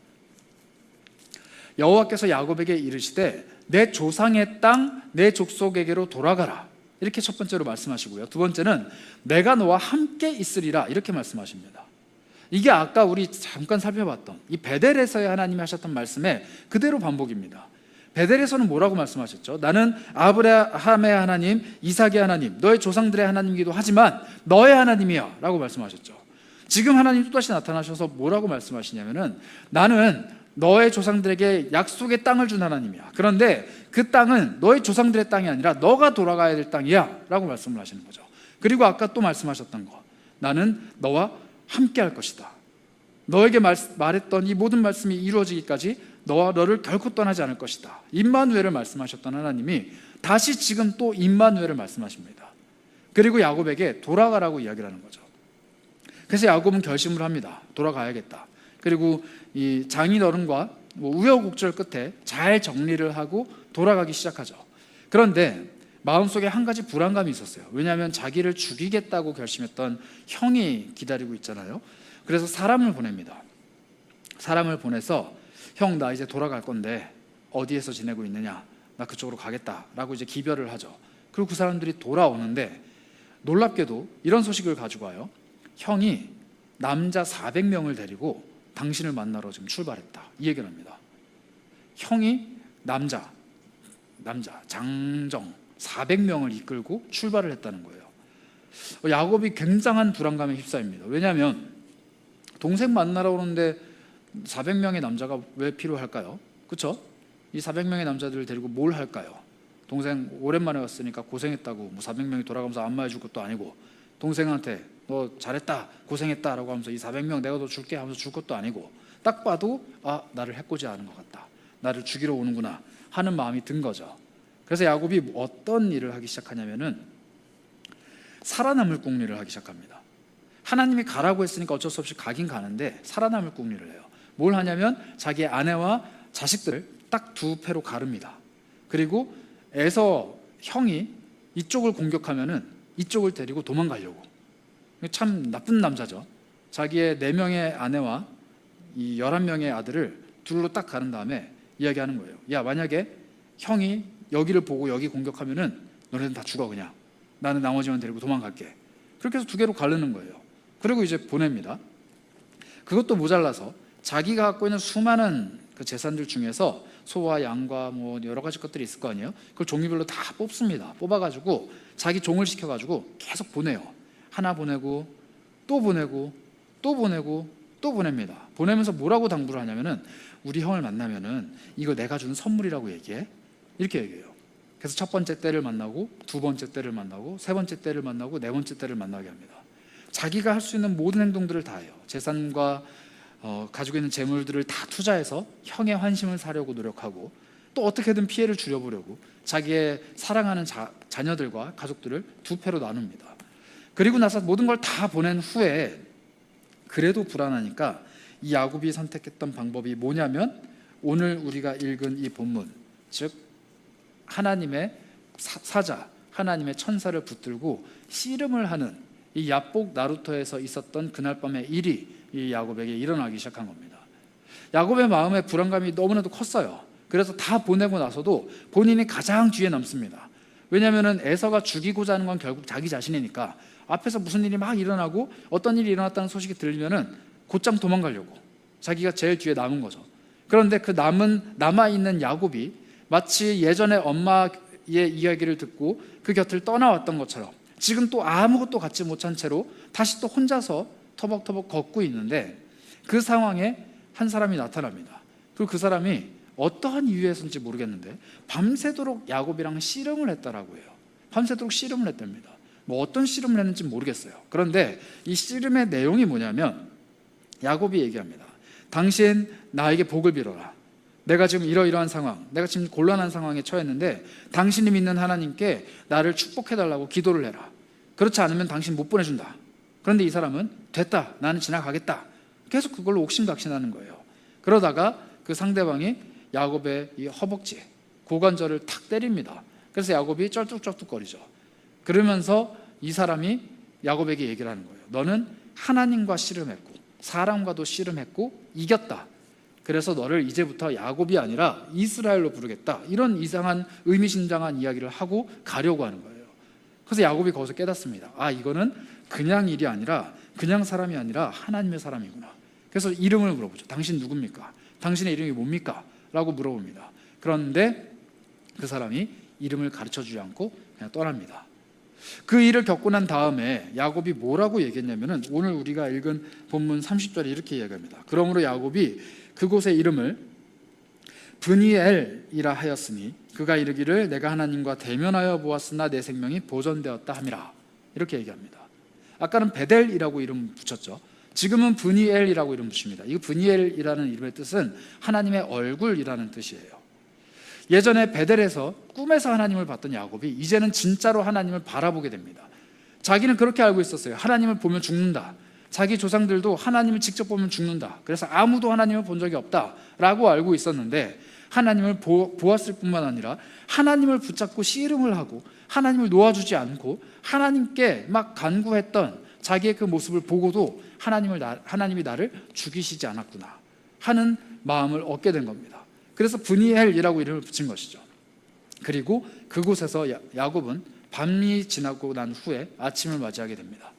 여호와께서 야곱에게 이르시되 내 조상의 땅 내 족속에게로 돌아가라. 이렇게 첫 번째로 말씀하시고요. 두 번째는 내가 너와 함께 있으리라 이렇게 말씀하십니다. 이게 아까 우리 잠깐 살펴봤던 이 베델에서의 하나님이 하셨던 말씀의 그대로 반복입니다. 베델에서는 뭐라고 말씀하셨죠? 나는 아브라함의 하나님, 이삭의 하나님, 너의 조상들의 하나님이기도 하지만 너의 하나님이야 라고 말씀하셨죠. 지금 하나님 또다시 나타나셔서 뭐라고 말씀하시냐면은 나는 너의 조상들에게 약속의 땅을 준 하나님이야. 그런데 그 땅은 너의 조상들의 땅이 아니라 너가 돌아가야 될 땅이야 라고 말씀을 하시는 거죠. 그리고 아까 또 말씀하셨던 거, 나는 너와 함께 할 것이다. 너에게 말했던 이 모든 말씀이 이루어지기까지 너와 너를 결코 떠나지 않을 것이다. 임마누엘을 말씀하셨던 하나님이 다시 지금 또 임마누엘을 말씀하십니다. 그리고 야곱에게 돌아가라고 이야기를 하는 거죠. 그래서 야곱은 결심을 합니다. 돌아가야겠다. 그리고 이 장인어른과 우여곡절 끝에 잘 정리를 하고 돌아가기 시작하죠. 그런데 마음속에 한 가지 불안감이 있었어요. 왜냐하면 자기를 죽이겠다고 결심했던 형이 기다리고 있잖아요. 그래서 사람을 보냅니다. 사람을 보내서 형, 나 이제 돌아갈 건데 어디에서 지내고 있느냐, 나 그쪽으로 가겠다라고 이제 기별을 하죠. 그리고 그 사람들이 돌아오는데 놀랍게도 이런 소식을 가지고 와요. 형이 남자 400명을 데리고 당신을 만나러 지금 출발했다, 이 얘기를 합니다. 형이 남자 장정 400명을 이끌고 출발을 했다는 거예요. 야곱이 굉장한 불안감에 휩싸입니다. 왜냐하면 동생 만나러 오는데 400명의 남자가 왜 필요할까요? 그렇죠? 이 400명의 남자들을 데리고 뭘 할까요? 동생 오랜만에 왔으니까 고생했다고 뭐 400명이 돌아가면서 안마해 줄 것도 아니고, 동생한테 너 잘했다, 고생했다 라고 하면서 이 400명 내가 너 줄게 하면서 줄 것도 아니고, 딱 봐도 나를 해코지 하는 것 같다, 나를 죽이러 오는구나 하는 마음이 든 거죠. 그래서 야곱이 어떤 일을 하기 시작하냐면은 살아남을 궁리를 하기 시작합니다. 하나님이 가라고 했으니까 어쩔 수 없이 가긴 가는데 살아남을 궁리를 해요. 뭘 하냐면 자기의 아내와 자식들을 딱 두 패로 가릅니다. 그리고 에서 형이 이쪽을 공격하면은 이쪽을 데리고 도망가려고. 참 나쁜 남자죠. 자기의 4명의 아내와 이 11명의 아들을 둘로 딱 가른 다음에 이야기하는 거예요. 야, 만약에 형이 여기를 보고 여기 공격하면은 너네는 다 죽어, 그냥 나는 나머지만 데리고 도망갈게. 그렇게 해서 2개로 가르는 거예요. 그리고 이제 보냅니다. 그것도 모자라서 자기가 갖고 있는 수많은 그 재산들 중에서 소와 양과 뭐 여러 가지 것들이 있을 거 아니에요. 그걸 종류별로 다 뽑습니다. 뽑아가지고 자기 종을 시켜가지고 계속 보내요. 하나 보내고 또 보내고 또 보내고 또 보냅니다. 보내면서 뭐라고 당부를 하냐면은 우리 형을 만나면은 이거 내가 준 선물이라고 얘기해, 이렇게 얘기해요. 그래서 첫 번째 때를 만나고 두 번째 때를 만나고 세 번째 때를 만나고 네 번째 때를 만나게 합니다. 자기가 할 수 있는 모든 행동들을 다 해요. 재산과 가지고 있는 재물들을 다 투자해서 형의 환심을 사려고 노력하고, 또 어떻게든 피해를 줄여보려고 자기의 사랑하는 자녀들과 가족들을 2패로 나눕니다. 그리고 나서 모든 걸 다 보낸 후에 그래도 불안하니까 이 야곱이 선택했던 방법이 뭐냐면 오늘 우리가 읽은 이 본문, 즉 하나님의 사자, 하나님의 천사를 붙들고 씨름을 하는 이 야복 나루터에서 있었던 그날 밤의 일이 이 야곱에게 일어나기 시작한 겁니다. 야곱의 마음에 불안감이 너무나도 컸어요. 그래서 다 보내고 나서도 본인이 가장 뒤에 남습니다. 왜냐하면 에서가 죽이고자 하는 건 결국 자기 자신이니까 앞에서 무슨 일이 막 일어나고 어떤 일이 일어났다는 소식이 들리면은 곧장 도망가려고 자기가 제일 뒤에 남은 거죠. 그런데 그 남아있는 야곱이 마치 예전에 엄마의 이야기를 듣고 그 곁을 떠나왔던 것처럼 지금 또 아무것도 갖지 못한 채로 다시 또 혼자서 터벅터벅 걷고 있는데, 그 상황에 한 사람이 나타납니다. 그리고 그 사람이 어떠한 이유에서인지 모르겠는데 밤새도록 야곱이랑 씨름을 했다라고 해요. 밤새도록 씨름을 했답니다. 뭐 어떤 씨름을 했는지 모르겠어요. 그런데 이 씨름의 내용이 뭐냐면 야곱이 얘기합니다. 당신 나에게 복을 빌어라. 내가 지금 이러이러한 상황, 내가 지금 곤란한 상황에 처했는데 당신이 믿는 하나님께 나를 축복해달라고 기도를 해라. 그렇지 않으면 당신 못 보내준다. 그런데 이 사람은 됐다, 나는 지나가겠다, 계속 그걸로 옥신각신하는 거예요. 그러다가 그 상대방이 야곱의 이 허벅지, 고관절을 탁 때립니다. 그래서 야곱이 쩔뚝쩔뚝거리죠. 그러면서 이 사람이 야곱에게 얘기를 하는 거예요. 너는 하나님과 씨름했고 사람과도 씨름했고 이겼다. 그래서 너를 이제부터 야곱이 아니라 이스라엘로 부르겠다. 이런 이상한 의미심장한 이야기를 하고 가려고 하는 거예요. 그래서 야곱이 거기서 깨닫습니다. 이거는 그냥 일이 아니라, 그냥 사람이 아니라 하나님의 사람이구나. 그래서 이름을 물어보죠. 당신 누굽니까? 당신의 이름이 뭡니까? 라고 물어봅니다. 그런데 그 사람이 이름을 가르쳐주지 않고 그냥 떠납니다. 그 일을 겪고 난 다음에 야곱이 뭐라고 얘기했냐면은 오늘 우리가 읽은 본문 30절에 이렇게 이야기합니다. 그러므로 야곱이 그곳의 이름을 브니엘이라 하였으니 그가 이르기를 내가 하나님과 대면하여 보았으나 내 생명이 보존되었다 함이라. 이렇게 얘기합니다. 아까는 베델이라고 이름 붙였죠. 지금은 브니엘이라고 이름 붙입니다. 이 브니엘이라는 이름의 뜻은 하나님의 얼굴이라는 뜻이에요. 예전에 베델에서 꿈에서 하나님을 봤던 야곱이 이제는 진짜로 하나님을 바라보게 됩니다. 자기는 그렇게 알고 있었어요. 하나님을 보면 죽는다. 자기 조상들도 하나님을 직접 보면 죽는다. 그래서 아무도 하나님을 본 적이 없다라고 알고 있었는데 하나님을 보았을 뿐만 아니라 하나님을 붙잡고 씨름을 하고 하나님을 놓아주지 않고 하나님께 막 간구했던 자기의 그 모습을 보고도 하나님이 나를 죽이시지 않았구나 하는 마음을 얻게 된 겁니다. 그래서 브니엘이라고 이름을 붙인 것이죠. 그리고 그곳에서 야곱은 밤이 지나고 난 후에 아침을 맞이하게 됩니다.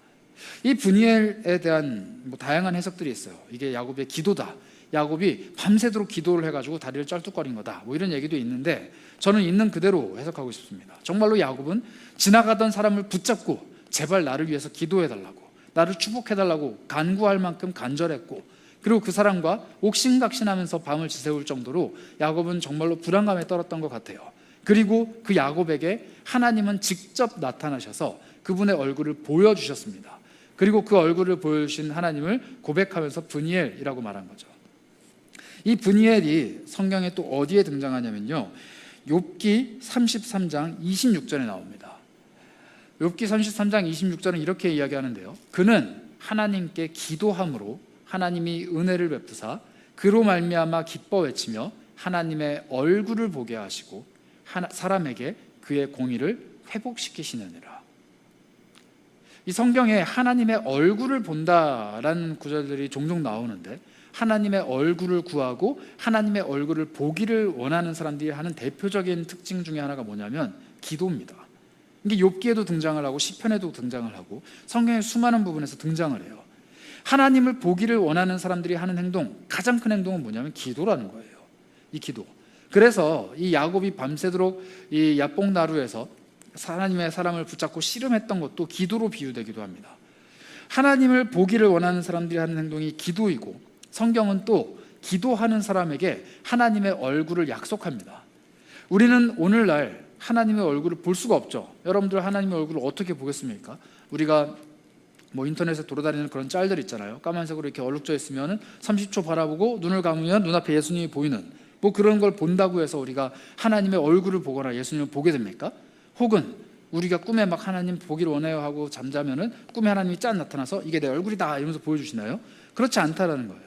이 브니엘에 대한 다양한 해석들이 있어요. 이게 야곱의 기도다, 야곱이 밤새도록 기도를 해가지고 다리를 쩔뚝거린 거다, 이런 얘기도 있는데 저는 있는 그대로 해석하고 싶습니다. 정말로 야곱은 지나가던 사람을 붙잡고 제발 나를 위해서 기도해달라고, 나를 축복해달라고 간구할 만큼 간절했고, 그리고 그 사람과 옥신각신하면서 밤을 지새울 정도로 야곱은 정말로 불안감에 떨었던 것 같아요. 그리고 그 야곱에게 하나님은 직접 나타나셔서 그분의 얼굴을 보여주셨습니다. 그리고 그 얼굴을 보여주신 하나님을 고백하면서 브니엘이라고 말한 거죠. 이 브니엘이 성경에 또 어디에 등장하냐면요, 욥기 33장 26절에 나옵니다. 욥기 33장 26절은 이렇게 이야기하는데요, 그는 하나님께 기도함으로 하나님이 은혜를 베푸사 그로 말미암아 기뻐 외치며 하나님의 얼굴을 보게 하시고 사람에게 그의 공의를 회복시키시느니라. 이 성경에 하나님의 얼굴을 본다라는 구절들이 종종 나오는데, 하나님의 얼굴을 구하고 하나님의 얼굴을 보기를 원하는 사람들이 하는 대표적인 특징 중에 하나가 뭐냐면 기도입니다. 이게 욥기에도 등장을 하고 시편에도 등장을 하고 성경의 수많은 부분에서 등장을 해요. 하나님을 보기를 원하는 사람들이 하는 행동, 가장 큰 행동은 뭐냐면 기도라는 거예요. 이 기도. 그래서 이 야곱이 밤새도록 이 야뽕나루에서 하나님의 사람을 붙잡고 씨름했던 것도 기도로 비유되기도 합니다. 하나님을 보기를 원하는 사람들이 하는 행동이 기도이고, 성경은 또 기도하는 사람에게 하나님의 얼굴을 약속합니다. 우리는 오늘날 하나님의 얼굴을 볼 수가 없죠. 여러분들 하나님의 얼굴을 어떻게 보겠습니까? 우리가 인터넷에 돌아다니는 그런 짤들 있잖아요. 까만색으로 이렇게 얼룩져 있으면 30초 바라보고 눈을 감으면 눈앞에 예수님이 보이는 그런 걸 본다고 해서 우리가 하나님의 얼굴을 보거나 예수님을 보게 됩니까? 혹은 우리가 꿈에 막 하나님 보기를 원해요 하고 잠자면은 꿈에 하나님이 짠 나타나서 이게 내 얼굴이다 이러면서 보여주시나요? 그렇지 않다라는 거예요.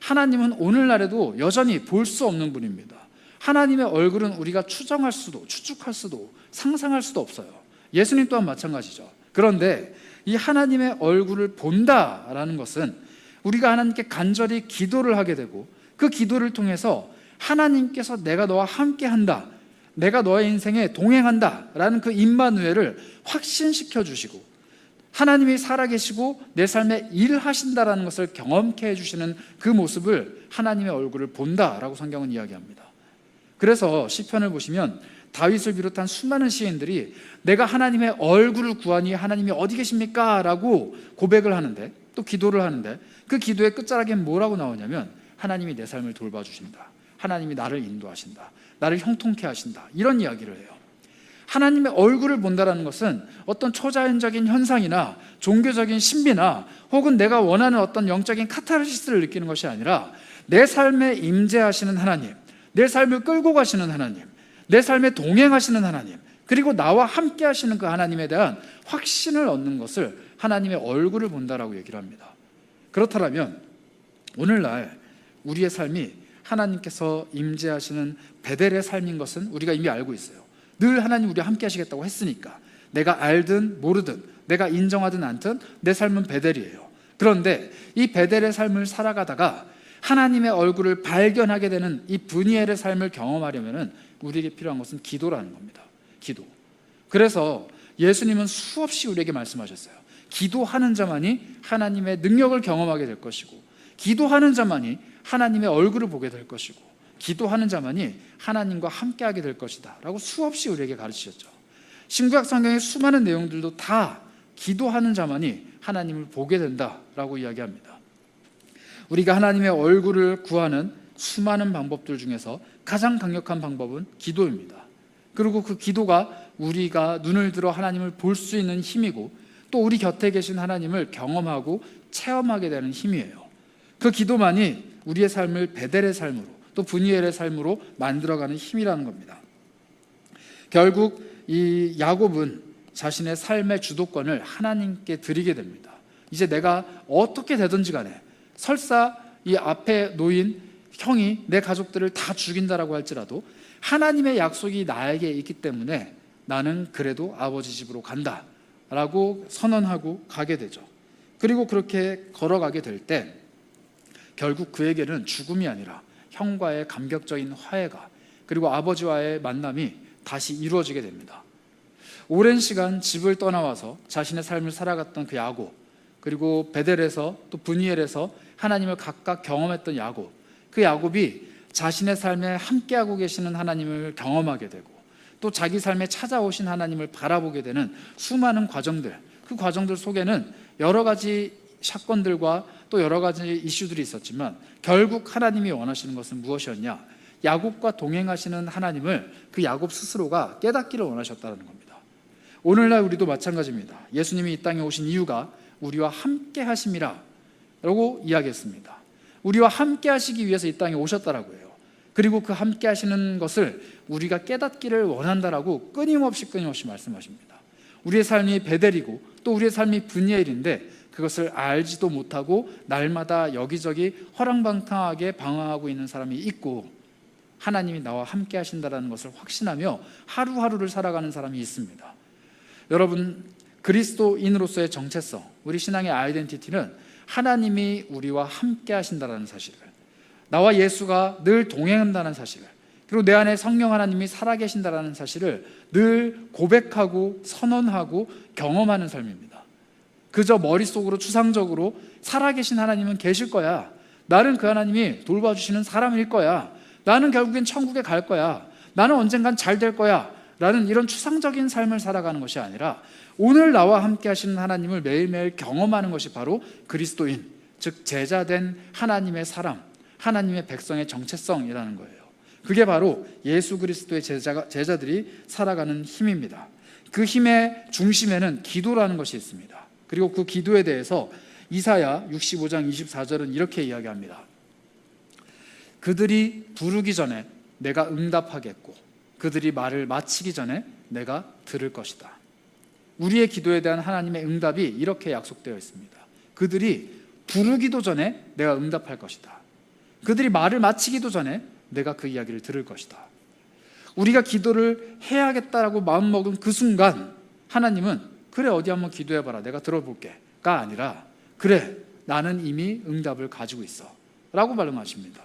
하나님은 오늘날에도 여전히 볼 수 없는 분입니다. 하나님의 얼굴은 우리가 추정할 수도 추측할 수도 상상할 수도 없어요. 예수님 또한 마찬가지죠. 그런데 이 하나님의 얼굴을 본다라는 것은 우리가 하나님께 간절히 기도를 하게 되고, 그 기도를 통해서 하나님께서 내가 너와 함께한다, 내가 너의 인생에 동행한다 라는 그 임마누엘을 확신시켜 주시고, 하나님이 살아계시고 내 삶에 일하신다라는 것을 경험케 해주시는 그 모습을 하나님의 얼굴을 본다라고 성경은 이야기합니다. 그래서 시편을 보시면 다윗을 비롯한 수많은 시인들이 내가 하나님의 얼굴을 구하니 하나님이 어디 계십니까? 라고 고백을 하는데, 또 기도를 하는데, 그 기도의 끝자락엔 뭐라고 나오냐면 하나님이 내 삶을 돌봐주신다, 하나님이 나를 인도하신다, 나를 형통케 하신다, 이런 이야기를 해요. 하나님의 얼굴을 본다는 것은 어떤 초자연적인 현상이나 종교적인 신비나 혹은 내가 원하는 어떤 영적인 카타르시스를 느끼는 것이 아니라 내 삶에 임재하시는 하나님, 내 삶을 끌고 가시는 하나님, 내 삶에 동행하시는 하나님, 그리고 나와 함께 하시는 그 하나님에 대한 확신을 얻는 것을 하나님의 얼굴을 본다라고 얘기를 합니다. 그렇다면 오늘날 우리의 삶이 하나님께서 임재하시는 베델의 삶인 것은 우리가 이미 알고 있어요. 늘 하나님 우리와 함께 하시겠다고 했으니까, 내가 알든 모르든 내가 인정하든 않든 내 삶은 베델이에요. 그런데 이 베델의 삶을 살아가다가 하나님의 얼굴을 발견하게 되는 이 브니엘의 삶을 경험하려면 우리에게 필요한 것은 기도라는 겁니다. 기도. 그래서 예수님은 수없이 우리에게 말씀하셨어요. 기도하는 자만이 하나님의 능력을 경험하게 될 것이고, 기도하는 자만이 하나님의 얼굴을 보게 될 것이고, 기도하는 자만이 하나님과 함께하게 될 것이다 라고 수없이 우리에게 가르치셨죠. 신구약 성경의 수많은 내용들도 다 기도하는 자만이 하나님을 보게 된다라고 이야기합니다. 우리가 하나님의 얼굴을 구하는 수많은 방법들 중에서 가장 강력한 방법은 기도입니다. 그리고 그 기도가 우리가 눈을 들어 하나님을 볼 수 있는 힘이고, 또 우리 곁에 계신 하나님을 경험하고 체험하게 되는 힘이에요. 그 기도만이 우리의 삶을 베델의 삶으로, 또 브니엘의 삶으로 만들어가는 힘이라는 겁니다. 결국 이 야곱은 자신의 삶의 주도권을 하나님께 드리게 됩니다. 이제 내가 어떻게 되든지 간에, 설사 이 앞에 놓인 형이 내 가족들을 다 죽인다라고 할지라도 하나님의 약속이 나에게 있기 때문에 나는 그래도 아버지 집으로 간다 라고 선언하고 가게 되죠. 그리고 그렇게 걸어가게 될 때 결국 그에게는 죽음이 아니라 형과의 감격적인 화해가, 그리고 아버지와의 만남이 다시 이루어지게 됩니다. 오랜 시간 집을 떠나와서 자신의 삶을 살아갔던 그 야곱, 그리고 베델에서 또 브니엘에서 하나님을 각각 경험했던 야곱, 그 야곱이 자신의 삶에 함께하고 계시는 하나님을 경험하게 되고 또 자기 삶에 찾아오신 하나님을 바라보게 되는 수많은 과정들, 그 과정들 속에는 여러 가지 사건들과 또 여러 가지 이슈들이 있었지만 결국 하나님이 원하시는 것은 무엇이었냐? 야곱과 동행하시는 하나님을 그 야곱 스스로가 깨닫기를 원하셨다는 겁니다. 오늘날 우리도 마찬가지입니다. 예수님이 이 땅에 오신 이유가 우리와 함께 하심이라 라고 이야기했습니다. 우리와 함께 하시기 위해서 이 땅에 오셨다라고 해요. 그리고 그 함께 하시는 것을 우리가 깨닫기를 원한다라고 끊임없이 말씀하십니다. 우리의 삶이 베델이고 또 우리의 삶이 브니엘인데 그것을 알지도 못하고 날마다 여기저기 허랑방탕하게 방황하고 있는 사람이 있고, 하나님이 나와 함께 하신다는 것을 확신하며 하루하루를 살아가는 사람이 있습니다. 여러분, 그리스도인으로서의 정체성, 우리 신앙의 아이덴티티는 하나님이 우리와 함께 하신다는 사실을, 나와 예수가 늘 동행한다는 사실을, 그리고 내 안에 성령 하나님이 살아계신다는 사실을 늘 고백하고 선언하고 경험하는 삶입니다. 그저 머릿속으로 추상적으로 살아계신 하나님은 계실 거야, 나는 그 하나님이 돌봐주시는 사람일 거야, 나는 결국엔 천국에 갈 거야, 나는 언젠간 잘 될 거야 라는 이런 추상적인 삶을 살아가는 것이 아니라 오늘 나와 함께 하시는 하나님을 매일매일 경험하는 것이 바로 그리스도인, 즉 제자된 하나님의 사람, 하나님의 백성의 정체성이라는 거예요. 그게 바로 예수 그리스도의 제자들이 살아가는 힘입니다. 그 힘의 중심에는 기도라는 것이 있습니다. 그리고 그 기도에 대해서 이사야 65장 24절은 이렇게 이야기합니다. 그들이 부르기 전에 내가 응답하겠고 그들이 말을 마치기 전에 내가 들을 것이다. 우리의 기도에 대한 하나님의 응답이 이렇게 약속되어 있습니다. 그들이 부르기도 전에 내가 응답할 것이다. 그들이 말을 마치기도 전에 내가 그 이야기를 들을 것이다. 우리가 기도를 해야겠다라고 마음먹은 그 순간 하나님은 그래 어디 한번 기도해봐라 내가 들어볼게가 아니라 그래 나는 이미 응답을 가지고 있어 라고 말씀하십니다.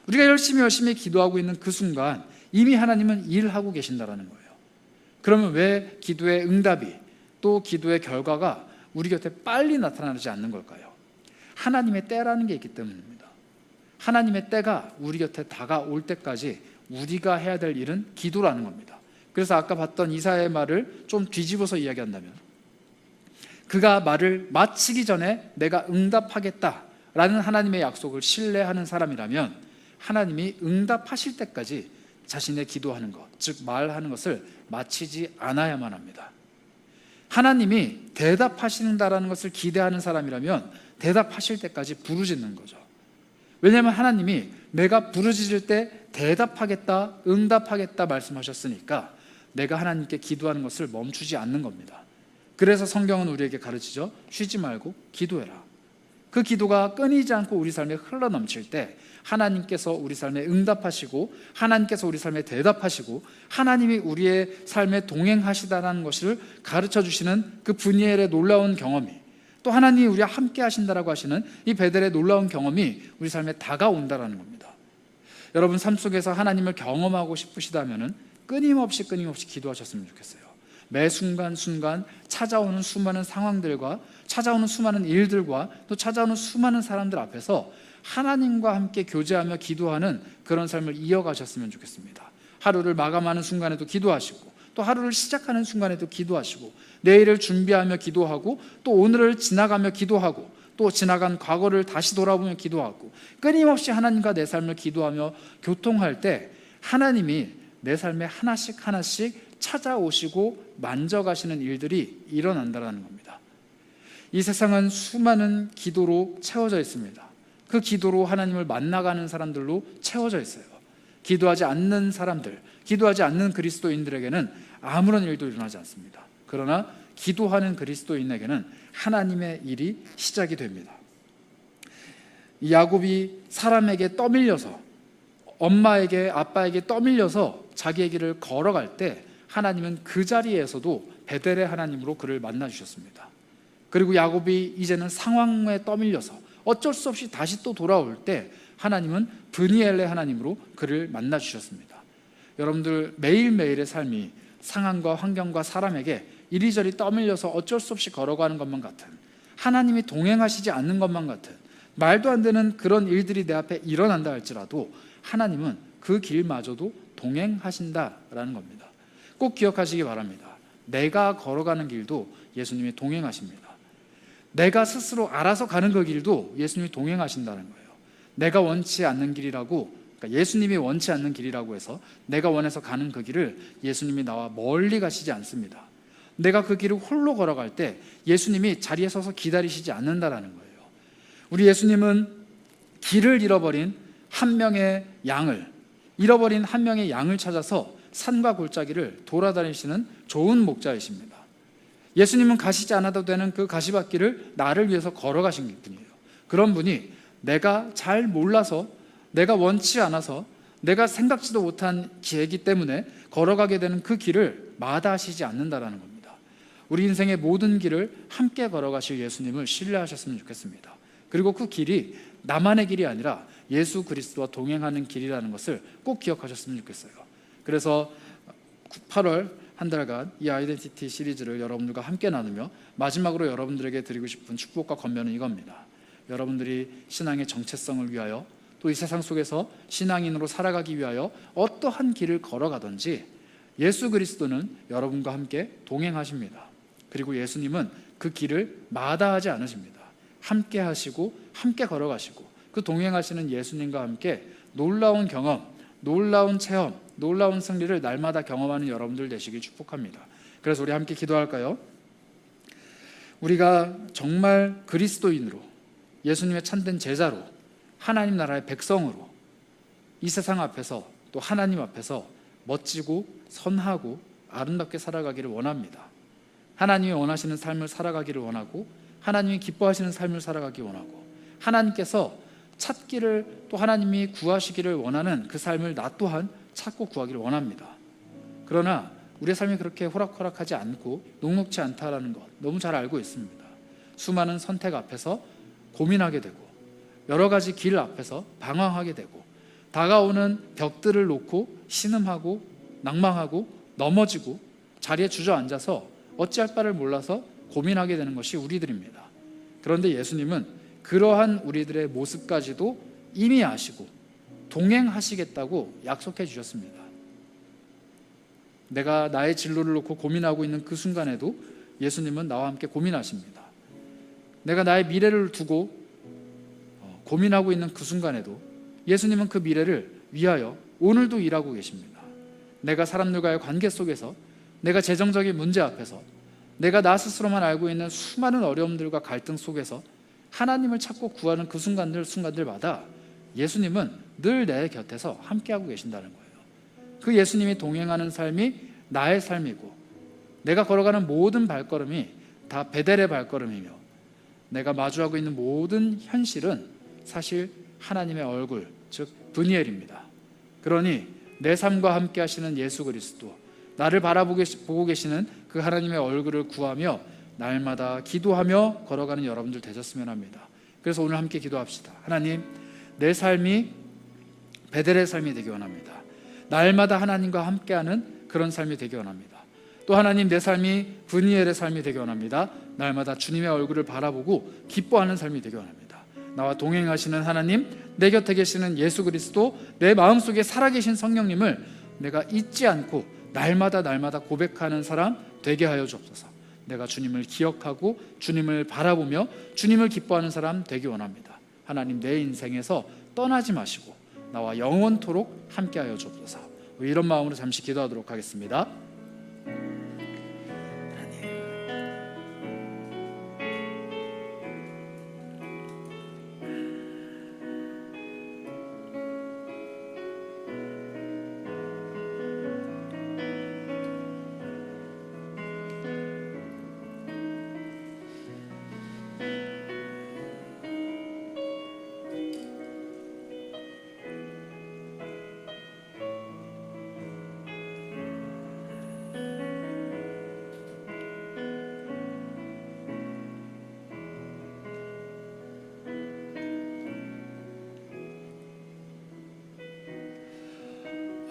우리가 열심히 기도하고 있는 그 순간 이미 하나님은 일하고 계신다라는 거예요. 그러면 왜 기도의 응답이 또 기도의 결과가 우리 곁에 빨리 나타나지 않는 걸까요? 하나님의 때라는 게 있기 때문입니다. 하나님의 때가 우리 곁에 다가올 때까지 우리가 해야 될 일은 기도라는 겁니다. 그래서 아까 봤던 이사야의 말을 좀 뒤집어서 이야기한다면 그가 말을 마치기 전에 내가 응답하겠다라는 하나님의 약속을 신뢰하는 사람이라면 하나님이 응답하실 때까지 자신의 기도하는 것, 즉 말하는 것을 마치지 않아야만 합니다. 하나님이 대답하신다라는 것을 기대하는 사람이라면 대답하실 때까지 부르짖는 거죠. 왜냐하면 하나님이 내가 부르짖을 때 대답하겠다, 응답하겠다 말씀하셨으니까 내가 하나님께 기도하는 것을 멈추지 않는 겁니다. 그래서 성경은 우리에게 가르치죠. 쉬지 말고 기도해라. 그 기도가 끊이지 않고 우리 삶에 흘러넘칠 때 하나님께서 우리 삶에 응답하시고 하나님께서 우리 삶에 대답하시고 하나님이 우리의 삶에 동행하시다라는 것을 가르쳐 주시는 그 브니엘의 놀라운 경험이, 또 하나님이 우리와 함께 하신다라고 하시는 이 베델의 놀라운 경험이 우리 삶에 다가온다라는 겁니다. 여러분 삶 속에서 하나님을 경험하고 싶으시다면 끊임없이 기도하셨으면 좋겠어요. 매 순간순간 찾아오는 수많은 상황들과 찾아오는 수많은 일들과 또 찾아오는 수많은 사람들 앞에서 하나님과 함께 교제하며 기도하는 그런 삶을 이어가셨으면 좋겠습니다. 하루를 마감하는 순간에도 기도하시고 또 하루를 시작하는 순간에도 기도하시고 내일을 준비하며 기도하고 또 오늘을 지나가며 기도하고 또 지나간 과거를 다시 돌아보며 기도하고 끊임없이 하나님과 내 삶을 기도하며 교통할 때 하나님이 내 삶에 하나씩 찾아오시고 만져가시는 일들이 일어난다는 겁니다. 이 세상은 수많은 기도로 채워져 있습니다. 그 기도로 하나님을 만나가는 사람들로 채워져 있어요. 기도하지 않는 사람들, 기도하지 않는 그리스도인들에게는 아무런 일도 일어나지 않습니다. 그러나 기도하는 그리스도인에게는 하나님의 일이 시작이 됩니다. 야곱이 사람에게 떠밀려서, 엄마에게 아빠에게 떠밀려서 자기의 길을 걸어갈 때 하나님은 그 자리에서도 베델의 하나님으로 그를 만나 주셨습니다. 그리고 야곱이 이제는 상황에 떠밀려서 어쩔 수 없이 다시 또 돌아올 때 하나님은 브니엘의 하나님으로 그를 만나 주셨습니다. 여러분들 매일매일의 삶이 상황과 환경과 사람에게 이리저리 떠밀려서 어쩔 수 없이 걸어가는 것만 같은, 하나님이 동행하시지 않는 것만 같은, 말도 안 되는 그런 일들이 내 앞에 일어난다 할지라도 하나님은 그 길마저도 동행하신다라는 겁니다. 꼭 기억하시기 바랍니다. 내가 걸어가는 길도 예수님이 동행하십니다. 내가 스스로 알아서 가는 그 길도 예수님이 동행하신다는 거예요. 내가 원치 않는 길이라고, 그러니까 예수님이 원치 않는 길이라고 해서 내가 원해서 가는 그 길을 예수님이 나와 멀리 가시지 않습니다. 내가 그 길을 홀로 걸어갈 때 예수님이 자리에 서서 기다리시지 않는다라는 거예요. 우리 예수님은 길을 잃어버린 한 명의 양을 찾아서 산과 골짜기를 돌아다니시는 좋은 목자이십니다. 예수님은 가시지 않아도 되는 그 가시밭길을 나를 위해서 걸어가신 분이에요. 그런 분이 내가 잘 몰라서, 내가 원치 않아서, 내가 생각지도 못한 기회이기 때문에 걸어가게 되는 그 길을 마다하시지 않는다라는 겁니다. 우리 인생의 모든 길을 함께 걸어가실 예수님을 신뢰하셨으면 좋겠습니다. 그리고 그 길이 나만의 길이 아니라 예수 그리스도와 동행하는 길이라는 것을 꼭 기억하셨으면 좋겠어요. 그래서 8월 한 달간 이 아이덴티티 시리즈를 여러분들과 함께 나누며 마지막으로 여러분들에게 드리고 싶은 축복과 권면은 이겁니다. 여러분들이 신앙의 정체성을 위하여, 또 이 세상 속에서 신앙인으로 살아가기 위하여 어떠한 길을 걸어가든지 예수 그리스도는 여러분과 함께 동행하십니다. 그리고 예수님은 그 길을 마다하지 않으십니다. 함께 하시고 함께 걸어가시고, 그 동행하시는 예수님과 함께 놀라운 경험, 놀라운 체험, 놀라운 승리를 날마다 경험하는 여러분들 되시길 축복합니다. 그래서 우리 함께 기도할까요? 우리가 정말 그리스도인으로, 예수님의 참된 제자로, 하나님 나라의 백성으로 이 세상 앞에서, 또 하나님 앞에서 멋지고 선하고 아름답게 살아가기를 원합니다. 하나님이 원하시는 삶을 살아가기를 원하고, 하나님이 기뻐하시는 삶을 살아가기 원하고, 하나님께서 찾기를, 또 하나님이 구하시기를 원하는 그 삶을 나 또한 찾고 구하기를 원합니다. 그러나 우리의 삶이 그렇게 호락호락하지 않고 녹록지 않다라는 것 너무 잘 알고 있습니다. 수많은 선택 앞에서 고민하게 되고, 여러 가지 길 앞에서 방황하게 되고, 다가오는 벽들을 놓고 신음하고 낭망하고 넘어지고 자리에 주저앉아서 어찌할 바를 몰라서 고민하게 되는 것이 우리들입니다. 그런데 예수님은 그러한 우리들의 모습까지도 이미 아시고 동행하시겠다고 약속해 주셨습니다. 내가 나의 진로를 놓고 고민하고 있는 그 순간에도 예수님은 나와 함께 고민하십니다. 내가 나의 미래를 두고 고민하고 있는 그 순간에도 예수님은 그 미래를 위하여 오늘도 일하고 계십니다. 내가 사람들과의 관계 속에서, 내가 재정적인 문제 앞에서, 내가 나 스스로만 알고 있는 수많은 어려움들과 갈등 속에서 하나님을 찾고 구하는 그 순간들마다 예수님은 늘 내 곁에서 함께하고 계신다는 거예요. 그 예수님이 동행하는 삶이 나의 삶이고, 내가 걸어가는 모든 발걸음이 다 베델의 발걸음이며, 내가 마주하고 있는 모든 현실은 사실 하나님의 얼굴, 즉 브니엘입니다. 그러니 내 삶과 함께 하시는 예수 그리스도, 나를 바라보고 계시는 그 하나님의 얼굴을 구하며 날마다 기도하며 걸어가는 여러분들 되셨으면 합니다. 그래서 오늘 함께 기도합시다. 하나님, 내 삶이 베델의 삶이 되기 원합니다. 날마다 하나님과 함께하는 그런 삶이 되기 원합니다. 또 하나님, 내 삶이 브니엘의 삶이 되기 원합니다. 날마다 주님의 얼굴을 바라보고 기뻐하는 삶이 되기 원합니다. 나와 동행하시는 하나님, 내 곁에 계시는 예수 그리스도, 내 마음속에 살아계신 성령님을 내가 잊지 않고 날마다 고백하는 사람 되게 하여 주옵소서. 내가 주님을 기억하고 주님을 바라보며 주님을 기뻐하는 사람 되기 원합니다. 하나님, 내 인생에서 떠나지 마시고 나와 영원토록 함께하여 주옵소서. 이런 마음으로 잠시 기도하도록 하겠습니다.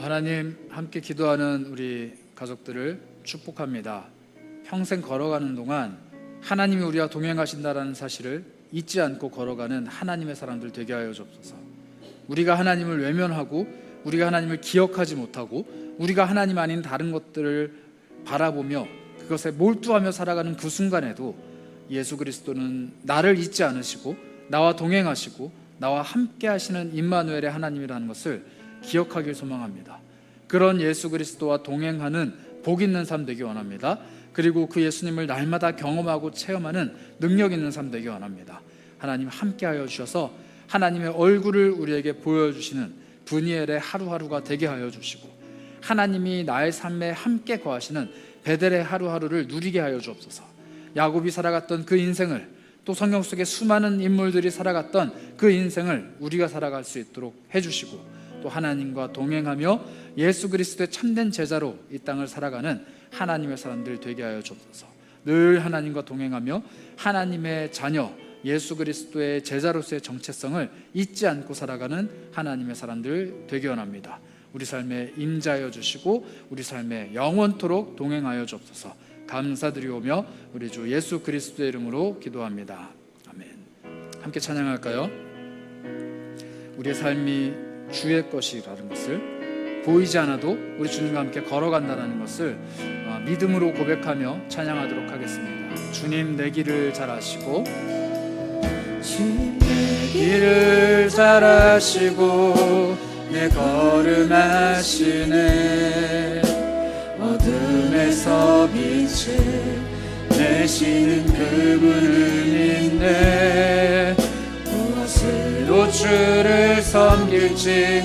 하나님, 함께 기도하는 우리 가족들을 축복합니다. 평생 걸어가는 동안 하나님이 우리와 동행하신다라는 사실을 잊지 않고 걸어가는 하나님의 사람들 되게 하여 주옵소서. 우리가 하나님을 외면하고 우리가 하나님을 기억하지 못하고 우리가 하나님 아닌 다른 것들을 바라보며 그것에 몰두하며 살아가는 그 순간에도 예수 그리스도는 나를 잊지 않으시고 나와 동행하시고 나와 함께 하시는 임마누엘의 하나님이라는 것을 기억하길 소망합니다. 그런 예수 그리스도와 동행하는 복 있는 삶 되기 원합니다. 그리고 그 예수님을 날마다 경험하고 체험하는 능력 있는 삶 되기 원합니다. 하나님 함께 하여 주셔서 하나님의 얼굴을 우리에게 보여주시는 브니엘의 하루하루가 되게 하여 주시고 하나님이 나의 삶에 함께 거하시는 베델의 하루하루를 누리게 하여 주옵소서. 야곱이 살아갔던 그 인생을, 또 성경 속에 수많은 인물들이 살아갔던 그 인생을 우리가 살아갈 수 있도록 해주시고, 또 하나님과 동행하며 예수 그리스도의 참된 제자로 이 땅을 살아가는 하나님의 사람들 되게 하여 주옵소서. 늘 하나님과 동행하며 하나님의 자녀 예수 그리스도의 제자로서의 정체성을 잊지 않고 살아가는 하나님의 사람들 되기 원합니다. 우리 삶에 임자하여 주시고 우리 삶에 영원토록 동행하여 주옵소서. 감사드리오며 우리 주 예수 그리스도의 이름으로 기도합니다. 아멘. 함께 찬양할까요? 우리의 삶이 주의 것이라는 것을, 보이지 않아도 우리 주님과 함께 걸어간다는 것을 믿음으로 고백하며 찬양하도록 하겠습니다. 주님 내 길을 잘 아시고, 주님 내 길을 잘 아시고 내 걸음 아시네. 어둠에서 빛을 내시는 그분을 믿네. 무엇으로 주를 섬길지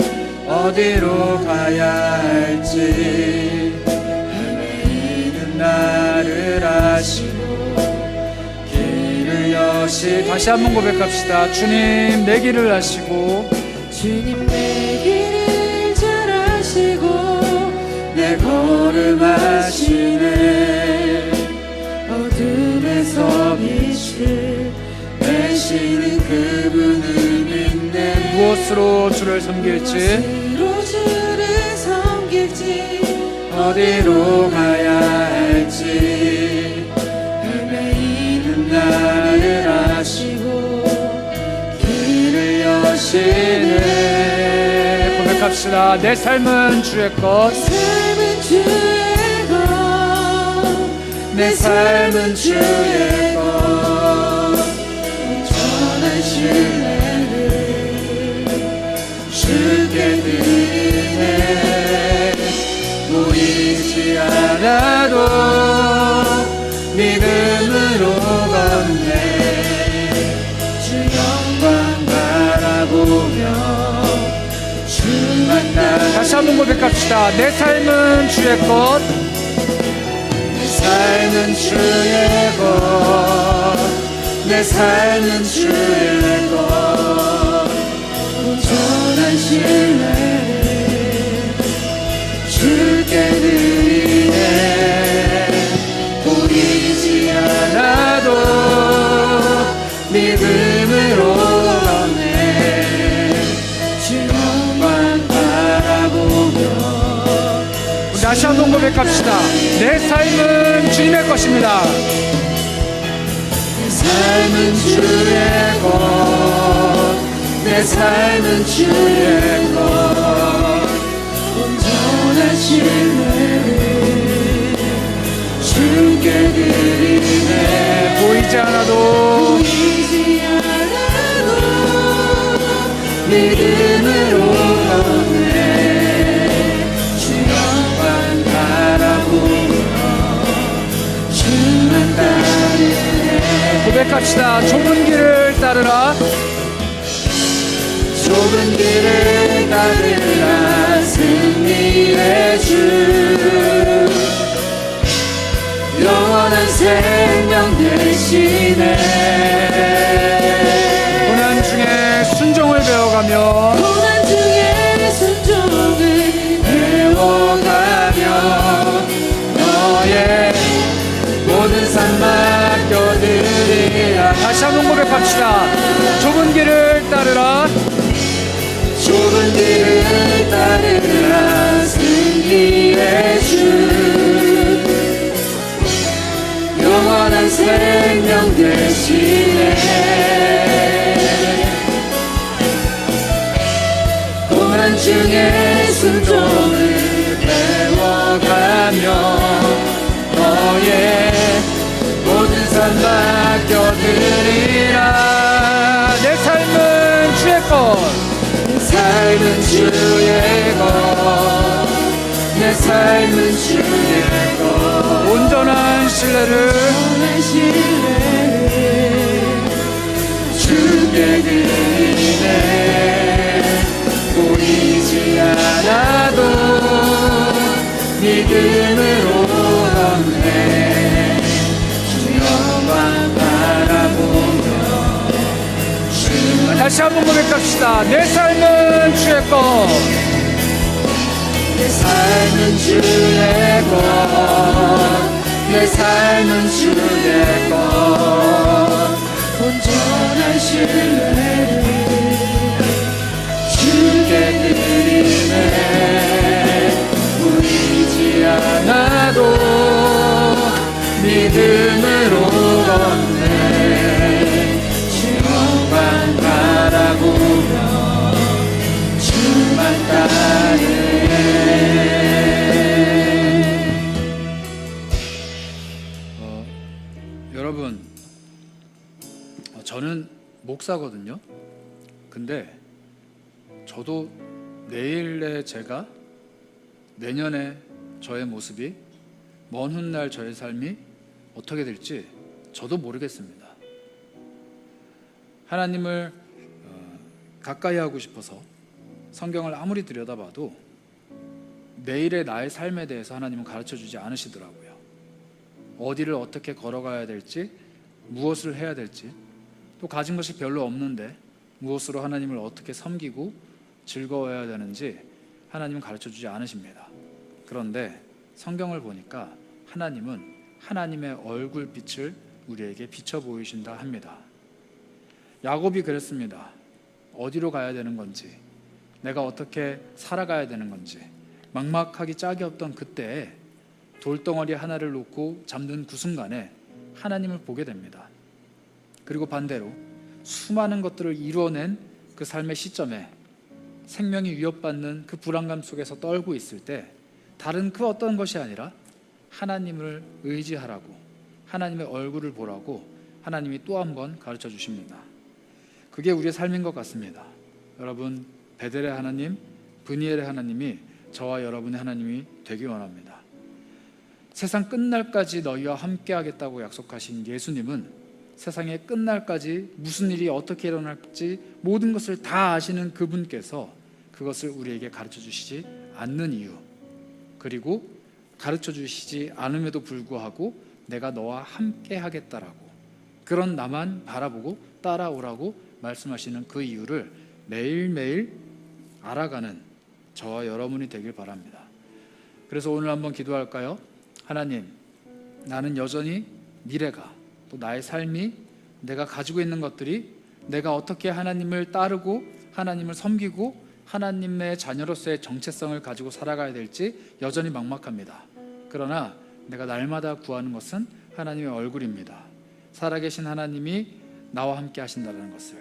어디로 가야 할지 헤매이는 나를 아시고 길을 여시. 다시 한번 고백합시다. 주님 내 길을 아시고, 주님 내 길을 잘 아시고 내 걸음 아시네. 어둠에서 빛을 내시는 그분을 믿네. 무엇으로 주를 섬길지, 무엇으로 주를 섬길지 어디로 가야 할지 헤매이는 나를 아시고 길을 여시네. 고백합시다. 내 삶은 주의 것, 삶은 주의 것, 내 삶은 주의 것. 전한 신뢰를 주께 드리네. 보이지 않아도 믿음으로 걷네. 주 영광 바라보며 주만 따라. 다시 한번 고백합시다. 내 삶은 주의 것, 내 삶은 주의 것, 내 삶은 주의 것. 온전한 신뢰를 주께 드리네. 보이지 않아도 믿음으로 걷네. 주 영광 바라보며. 다시 한번 고백합시다. 내 삶은 주님의 것입니다. 내 삶은 주의 것, 내 삶은 주의 것. 온전한 신뢰를 주께 드리네. 보이지 않아도 믿음으로 걷네. 주 영광 바라보며 주만 따르네. 고백합시다. 좁은 길을 따르라. 좁은 길을 따르라. 승리의 주, 영원한 생명 되시네. 고난 중에 순종을 배워가며, 고난 중에 순종을 배워가며 너의 모든 삶 맡겨드리라. 다시 한번 고백합시다. 좁은 길을 따르라. 좁은 길을 따르라. 생명 되시네. 고난 중에 순종을 배워가며 너의 모든 삶 맡겨드리라. 내 삶은 주의 것, 내 삶은 주의 것, 내 삶은 주의 것, 온전한 신뢰를 온전한 신뢰를 주께 드리네. 보이지 않아도 믿음으로 걷네. 주 영광 바라보며 다시 한번 고백합시다. 내 삶은 주의 것, 내 삶은 주의 것, 내 삶은 주의 것, 온전한 신뢰를 주께 드리네. 보이지 않아도 믿음으로 걷네. 주 영광 바라보며 주만 따르네. 여러분, 저는 목사거든요. 근데 저도 내일의 제가, 내년에 저의 모습이, 먼 훗날 저의 삶이 어떻게 될지 저도 모르겠습니다. 하나님을 가까이 하고 싶어서 성경을 아무리 들여다봐도 내일의 나의 삶에 대해서 하나님은 가르쳐주지 않으시더라고요. 어디를 어떻게 걸어가야 될지, 무엇을 해야 될지, 또 가진 것이 별로 없는데 무엇으로 하나님을 어떻게 섬기고 즐거워해야 되는지 하나님은 가르쳐주지 않으십니다. 그런데 성경을 보니까 하나님은 하나님의 얼굴빛을 우리에게 비춰 보이신다 합니다. 야곱이 그랬습니다. 어디로 가야 되는 건지, 내가 어떻게 살아가야 되는 건지 막막하기 짝이 없던 그때에 돌덩어리 하나를 놓고 잠든 그 순간에 하나님을 보게 됩니다. 그리고 반대로 수많은 것들을 이루어낸 그 삶의 시점에 생명이 위협받는 그 불안감 속에서 떨고 있을 때 다른 그 어떤 것이 아니라 하나님을 의지하라고, 하나님의 얼굴을 보라고 하나님이 또 한 번 가르쳐 주십니다. 그게 우리의 삶인 것 같습니다. 여러분, 베델의 하나님, 브니엘의 하나님이 저와 여러분의 하나님이 되기 원합니다. 세상 끝날까지 너희와 함께 하겠다고 약속하신 예수님은 세상의 끝날까지 무슨 일이 어떻게 일어날지 모든 것을 다 아시는 그분께서 그것을 우리에게 가르쳐 주시지 않는 이유, 그리고 가르쳐 주시지 않음에도 불구하고 내가 너와 함께 하겠다라고, 그런 나만 바라보고 따라오라고 말씀하시는 그 이유를 매일매일 알아가는 저와 여러분이 되길 바랍니다. 그래서 오늘 한번 기도할까요? 하나님, 나는 여전히 미래가, 또 나의 삶이, 내가 가지고 있는 것들이 내가 어떻게 하나님을 따르고 하나님을 섬기고 하나님의 자녀로서의 정체성을 가지고 살아가야 될지 여전히 막막합니다. 그러나 내가 날마다 구하는 것은 하나님의 얼굴입니다. 살아계신 하나님이 나와 함께 하신다는 것을,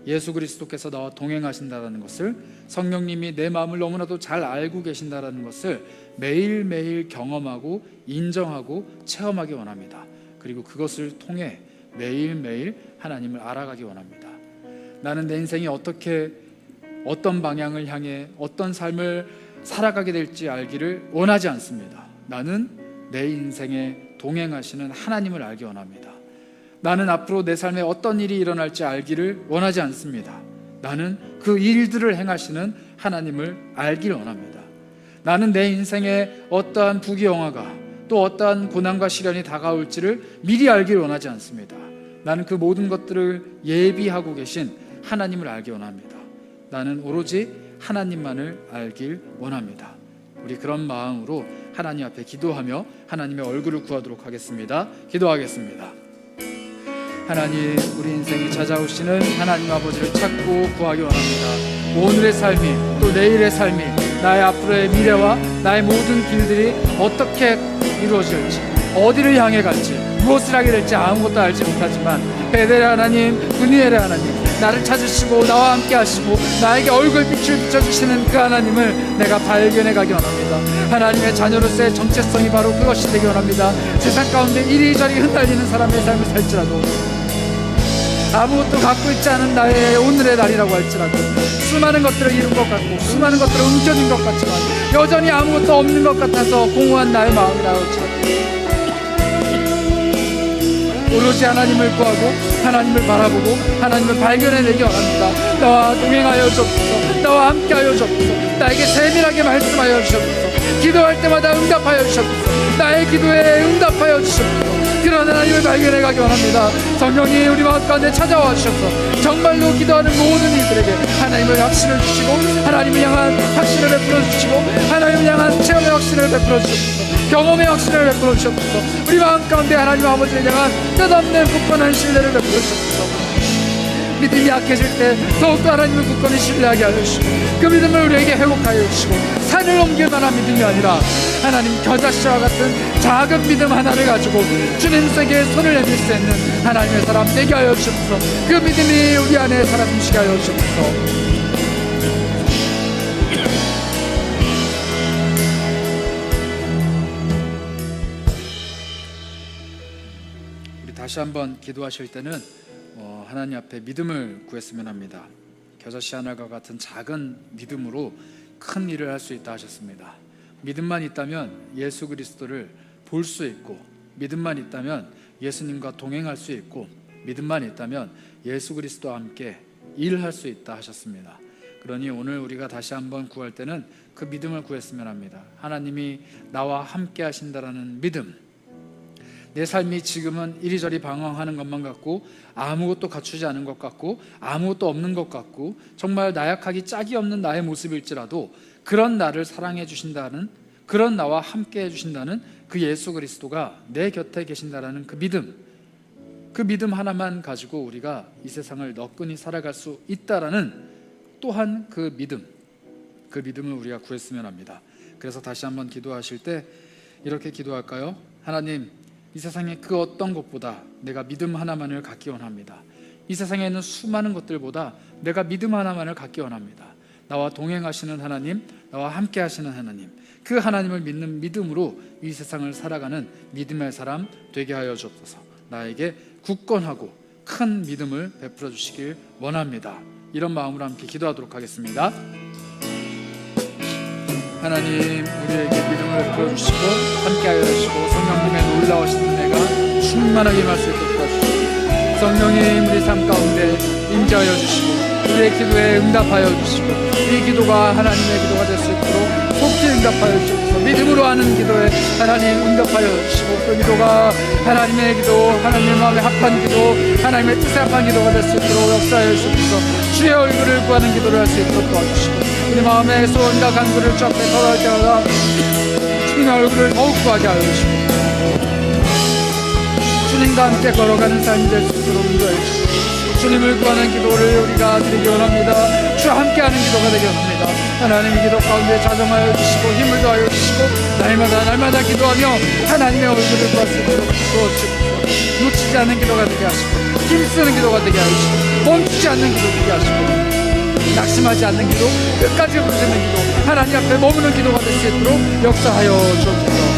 예수 그리스도께서 나와 동행하신다는 것을, 성령님이 내 마음을 너무나도 잘 알고 계신다는 것을 매일매일 경험하고 인정하고 체험하기 원합니다. 그리고 그것을 통해 매일매일 하나님을 알아가기 원합니다. 나는 내 인생이 어떻게, 어떤 방향을 향해 어떤 삶을 살아가게 될지 알기를 원하지 않습니다. 나는 내 인생에 동행하시는 하나님을 알기 원합니다. 나는 앞으로 내 삶에 어떤 일이 일어날지 알기를 원하지 않습니다. 나는 그 일들을 행하시는 하나님을 알기를 원합니다. 나는 내 인생에 어떠한 부귀영화가, 또 어떠한 고난과 시련이 다가올지를 미리 알기를 원하지 않습니다. 나는 그 모든 것들을 예비하고 계신 하나님을 알기 원합니다. 나는 오로지 하나님만을 알길 원합니다. 우리 그런 마음으로 하나님 앞에 기도하며 하나님의 얼굴을 구하도록 하겠습니다. 기도하겠습니다. 하나님, 우리 인생에 찾아오시는 하나님 아버지를 찾고 구하기 원합니다. 오늘의 삶이, 또 내일의 삶이, 나의 앞으로의 미래와 나의 모든 길들이 어떻게 이루어질지, 어디를 향해 갈지 무엇을 하게 될지 아무것도 알지 못하지만 베델의 하나님, 분이엘의 하나님, 나를 찾으시고 나와 함께 하시고 나에게 얼굴빛을 비춰주시는 그 하나님을 내가 발견해 가기 원합니다. 하나님의 자녀로서의 정체성이 바로 그것이 되기 원합니다. 세상 가운데 이리저리 흩날리는 사람의 삶을 살지라도, 아무것도 갖고 있지 않은 나의 오늘의 날이라고 할지라도, 수많은 것들을 이룬 것 같고 수많은 것들을 움켜쥔 것 같지만 여전히 아무것도 없는 것 같아서 공허한 나의 마음이라고 할지라도, 오로지 하나님을 구하고 하나님을 바라보고 하나님을 발견해내기 원합니다. 나와 동행하여 주옵소서. 나와 함께하여 주옵소서. 나에게 세밀하게 말씀하여 주옵소서. 기도할 때마다 응답하여 주옵소서. 나의 기도에 응답하여 주옵소서. 그런 하나님을 발견해가기 원합니다. 성령님 우리 마음 가운데 찾아와 주셔서 정말로 기도하는 모든 이들에게 하나님의 확신을 주시고 하나님을 향한 확신을 베풀어 주시고 하나님을 향한 체험의 확신을 베풀어 주옵소서. 경험의 확신을 베풀어 주옵소서. 우리 마음 가운데 하나님 아버지를 향한 끝없는 굳건한 신뢰를 베풀어 주옵소서. 믿음이 약해질 때 더욱더 하나님을 굳건히 신뢰하게 하여 주시고 그 믿음을 우리에게 회복하여 주시고 산을 옮길 만한 믿음이 아니라 하나님 겨자씨와 같은 작은 믿음 하나를 가지고 주님에게 손을 내밀 수 있는 하나님의 사람 되게 하여 주옵소서. 그 믿음이 우리 안에 살아 숨쉬게 하여 주옵소서. 우리 다시 한번 기도하실 때는 하나님 앞에 믿음을 구했으면 합니다. 겨자씨 하나가 같은 작은 믿음으로 큰 일을 할 수 있다 하셨습니다. 믿음만 있다면 예수 그리스도를 볼 수 있고, 믿음만 있다면 예수님과 동행할 수 있고, 믿음만 있다면 예수 그리스도와 함께 일할 수 있다 하셨습니다. 그러니 오늘 우리가 다시 한번 구할 때는 그 믿음을 구했으면 합니다. 하나님이 나와 함께 하신다라는 믿음. 내 삶이 지금은 이리저리 방황하는 것만 같고 아무것도 갖추지 않은 것 같고 아무것도 없는 것 같고 정말 나약하기 짝이 없는 나의 모습일지라도 그런 나를 사랑해 주신다는, 그런 나와 함께 해주신다는 그 예수 그리스도가 내 곁에 계신다라는 그 믿음 하나만 가지고 우리가 이 세상을 너끈히 살아갈 수 있다라는 또한 그 믿음을 우리가 구했으면 합니다. 그래서 다시 한번 기도하실 때 이렇게 기도할까요? 하나님, 이 세상의 그 어떤 것보다 내가 믿음 하나만을 갖기 원합니다. 이 세상에 있는 수많은 것들보다 내가 믿음 하나만을 갖기 원합니다. 나와 동행하시는 하나님, 나와 함께 하시는 하나님, 그 하나님을 믿는 믿음으로 이 세상을 살아가는 믿음의 사람 되게 하여 주옵소서. 나에게 굳건하고 큰 믿음을 베풀어 주시길 원합니다. 이런 마음으로 함께 기도하도록 하겠습니다. 하나님, 우리에게 믿음을 베풀어 주시고 함께하여 주시고 성령님의 놀라우신 은혜가 충만하게 임할 수 있도록 도와주시고, 성령님 우리 삶 가운데 임재하여 주시고 우리의 기도에 응답하여 주시고 이 기도가 하나님의 기도가 될 수 있도록 속히 응답하여 주시옵소서. 믿음으로 하는 기도에 하나님 응답하여 주시고 그 기도가 하나님의 기도, 하나님의 마음에 합한 기도, 하나님의 뜻에 합한 기도가 될 수 있도록 역사하여 주시옵소서. 주의 얼굴을 구하는 기도를 할 수 있도록 도와주시고 우리 마음의 소원과 간구를 주 앞에 걸어갈 때마다 주님의 얼굴을 더욱 구하게 하여 주시고 주님과 함께 걸어가는 삶이 될 수 있도록 인도해 주시고 주님을 구하는 기도를 우리가 드리기 원합니다. 주와 함께하는 기도가 되기 원합니다. 하나님 이 기도 가운데 자정하여 주시고 힘을 더하여 주시고 날마다 기도하며 하나님의 얼굴을 구할 수 있도록 도와주시고 놓치지 않는 기도가 되게 하시고 힘쓰는 기도가 되게 하시고 멈추지 않는 기도 되게 하시고 낙심하지 않는 기도, 끝까지 붙이는 기도, 하나님 앞에 머무는 기도가 될 수 있도록 역사하여 주옵소서.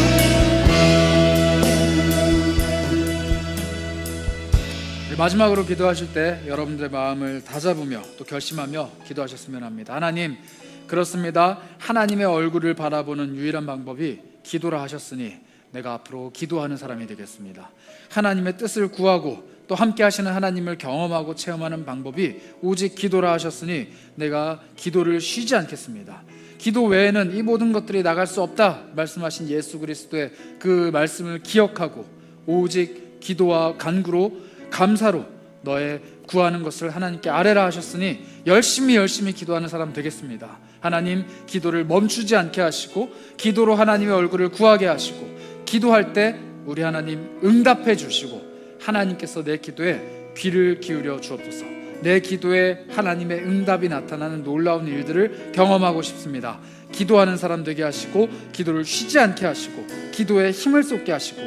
마지막으로 기도하실 때 여러분들의 마음을 다잡으며 또 결심하며 기도하셨으면 합니다. 하나님, 그렇습니다. 하나님의 얼굴을 바라보는 유일한 방법이 기도라 하셨으니 내가 앞으로 기도하는 사람이 되겠습니다. 하나님의 뜻을 구하고 또 함께 하시는 하나님을 경험하고 체험하는 방법이 오직 기도라 하셨으니 내가 기도를 쉬지 않겠습니다. 기도 외에는 이 모든 것들이 나갈 수 없다 말씀하신 예수 그리스도의 그 말씀을 기억하고 오직 기도와 간구로 감사로 너의 구하는 것을 하나님께 아뢰라 하셨으니 열심히 기도하는 사람 되겠습니다. 하나님, 기도를 멈추지 않게 하시고 기도로 하나님의 얼굴을 구하게 하시고 기도할 때 우리 하나님 응답해 주시고 하나님께서 내 기도에 귀를 기울여 주옵소서. 내 기도에 하나님의 응답이 나타나는 놀라운 일들을 경험하고 싶습니다. 기도하는 사람 되게 하시고 기도를 쉬지 않게 하시고 기도에 힘을 쏟게 하시고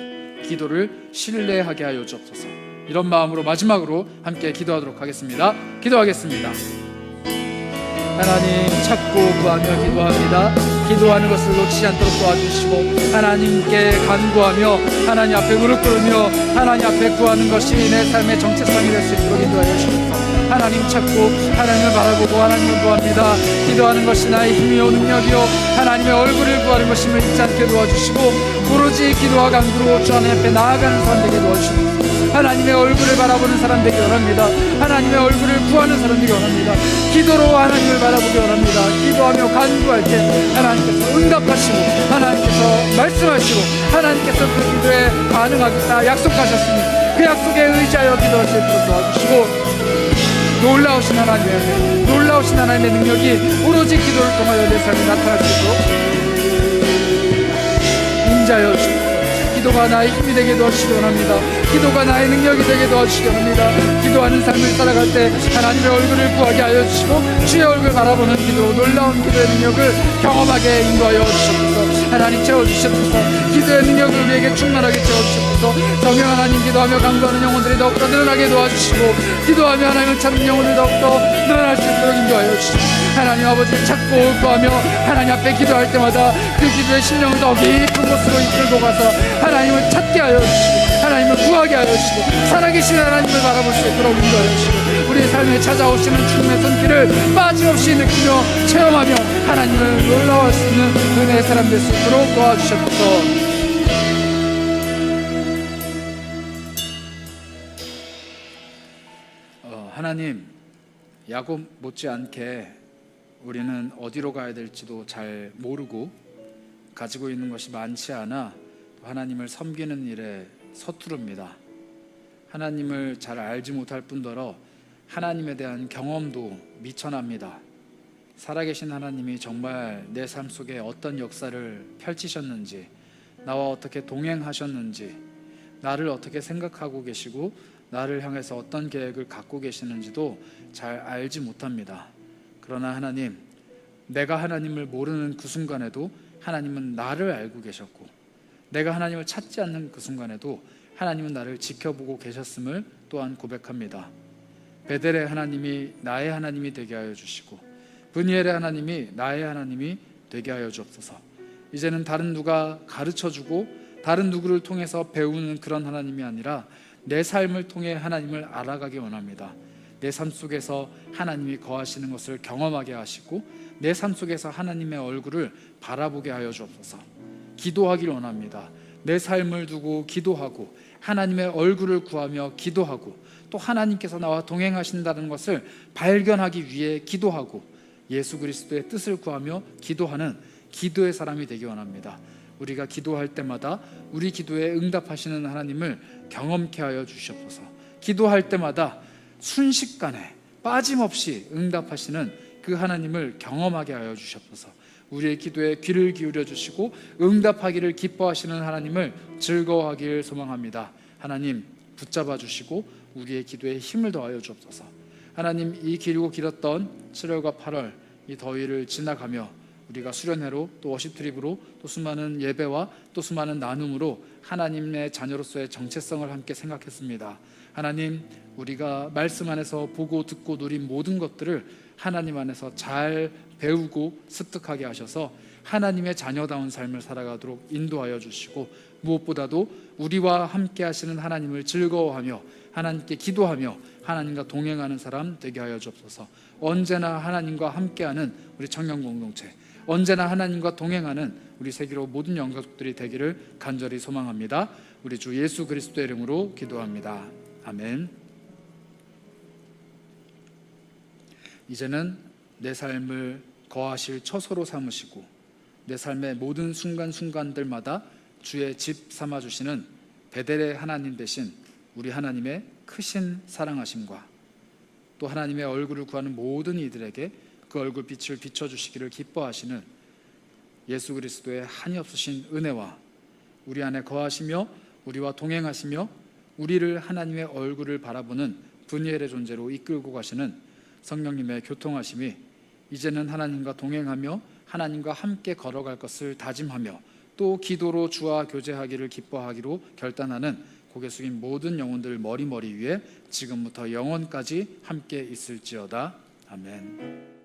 기도를 신뢰하게 하여 주옵소서. 이런 마음으로 마지막으로 함께 기도하도록 하겠습니다. 기도하겠습니다. 하나님, 찾고 구하며 기도합니다. 기도하는 것을 놓치지 않도록 도와주시고 하나님께 간구하며 하나님 앞에 무릎 꿇으며 하나님 앞에 구하는 것이 내 삶의 정체성이 될 수 있도록 인도하여 주옵소서. 하나님 찾고 하나님을 바라보고 하나님을 구합니다. 기도하는 것이 나의 힘이요 능력이요 하나님의 얼굴을 구하는 것임을 잊지 않게 도와주시고 오로지 기도와 간구로 주 하나님 앞에 나아가는 사람 되게 도와주시옵소서. 하나님의 얼굴을 바라보는 사람 되기 원합니다. 하나님의 얼굴을 구하는 사람 되기 원합니다. 기도로 하나님을 바라보기 원합니다. 기도하며 간구할 때 하나님께서 응답하시고 하나님께서 말씀하시고 하나님께서 그 기도에 반응하겠다 약속하셨으니 그 약속에 의지하여 기도할 수 있도록 도와주시고 놀라우신 하나님의 능력이 오로지 기도를 통하여 내 삶에 나타날 수 있도록 인자하여 주시옵소서. 기도가 나의 힘이 되게 도와주시기 원합니다. 기도가 나의 능력이 되게 도와주시기 원합니다. 기도하는 삶을 살아갈 때 하나님의 얼굴을 구하게 하여 주시고 주의 얼굴 바라보는 기도, 놀라운 기도의 능력을 경험하게 인도하여 주시옵소서. 하나님 채워주시옵소서. 기도의 능력을 우리에게 충만하게 채워주시옵소서. 성령 하나님, 기도하며 강구하는 영혼들이 더욱더 늘어나게 도와주시고 기도하며 하나님을 찾는 영혼을 더욱더 늘어날 수 있도록 인도하여 주시고 하나님 아버지를 찾고 구하며 하나님 앞에 기도할 때마다 그 기도의 심령을 더 깊은 곳으로 이끌고 가서 하나님을 찾게 하여 주시고 하나님을 구하게 하여 주시고 살아계신 하나님을 바라볼 수 있도록 인도하여 주시고 우리의 삶에 찾아오시는 죽음의 손길을 빠짐없이 느끼며 체험하며 하나님을 놀라워할 수 있는 은혜의 사람 될 수 있도록 도와주셨소서. 하나님, 야곱 못지않게 우리는 어디로 가야 될지도 잘 모르고 가지고 있는 것이 많지 않아 하나님을 섬기는 일에 서투릅니다. 하나님을 잘 알지 못할 뿐더러 하나님에 대한 경험도 미천합니다. 살아계신 하나님이 정말 내 삶 속에 어떤 역사를 펼치셨는지, 나와 어떻게 동행하셨는지, 나를 어떻게 생각하고 계시고 나를 향해서 어떤 계획을 갖고 계시는지도 잘 알지 못합니다. 그러나 하나님, 내가 하나님을 모르는 그 순간에도 하나님은 나를 알고 계셨고, 내가 하나님을 찾지 않는 그 순간에도 하나님은 나를 지켜보고 계셨음을 또한 고백합니다. 베델의 하나님이 나의 하나님이 되게 하여 주시고 브니엘의 하나님이 나의 하나님이 되게 하여 주옵소서. 이제는 다른 누가 가르쳐주고 다른 누구를 통해서 배우는 그런 하나님이 아니라 내 삶을 통해 하나님을 알아가기 원합니다. 내 삶 속에서 하나님이 거하시는 것을 경험하게 하시고 내 삶 속에서 하나님의 얼굴을 바라보게 하여 주옵소서. 기도하기를 원합니다. 내 삶을 두고 기도하고 하나님의 얼굴을 구하며 기도하고 또 하나님께서 나와 동행하신다는 것을 발견하기 위해 기도하고 예수 그리스도의 뜻을 구하며 기도하는 기도의 사람이 되기 원합니다. 우리가 기도할 때마다 우리 기도에 응답하시는 하나님을 경험케 하여 주시옵소서. 기도할 때마다 순식간에 빠짐없이 응답하시는 그 하나님을 경험하게 하여 주시옵소서. 우리의 기도에 귀를 기울여 주시고 응답하기를 기뻐하시는 하나님을 즐거워하기를 소망합니다. 하나님 붙잡아 주시고 우리의 기도에 힘을 더하여 주옵소서. 하나님, 이 길고 길었던 7월과 8월 이 더위를 지나가며 우리가 수련회로 또 워십 트립으로 또 수많은 예배와 또 수많은 나눔으로 하나님의 자녀로서의 정체성을 함께 생각했습니다. 하나님, 우리가 말씀 안에서 보고 듣고 누린 모든 것들을 하나님 안에서 잘 배우고 습득하게 하셔서 하나님의 자녀다운 삶을 살아가도록 인도하여 주시고 무엇보다도 우리와 함께 하시는 하나님을 즐거워하며 하나님께 기도하며 하나님과 동행하는 사람 되게 하여 주옵소서. 언제나 하나님과 함께하는 우리 청년 공동체, 언제나 하나님과 동행하는 우리 세계로 모든 영가족들이 되기를 간절히 소망합니다. 우리 주 예수 그리스도의 이름으로 기도합니다. 아멘. 이제는 내 삶을 거하실 처소로 삼으시고 내 삶의 모든 순간순간들마다 주의 집 삼아주시는 베델의 하나님 되신 우리 하나님의 크신 사랑하심과 또 하나님의 얼굴을 구하는 모든 이들에게 그 얼굴빛을 비춰주시기를 기뻐하시는 예수 그리스도의 한이 없으신 은혜와 우리 안에 거하시며 우리와 동행하시며 우리를 하나님의 얼굴을 바라보는 브니엘의 존재로 이끌고 가시는 성령님의 교통하심이 이제는 하나님과 동행하며 하나님과 함께 걸어갈 것을 다짐하며 또 기도로 주와 교제하기를 기뻐하기로 결단하는 고개 숙인 모든 영혼들 머리 위에 지금부터 영원까지 함께 있을지어다. 아멘.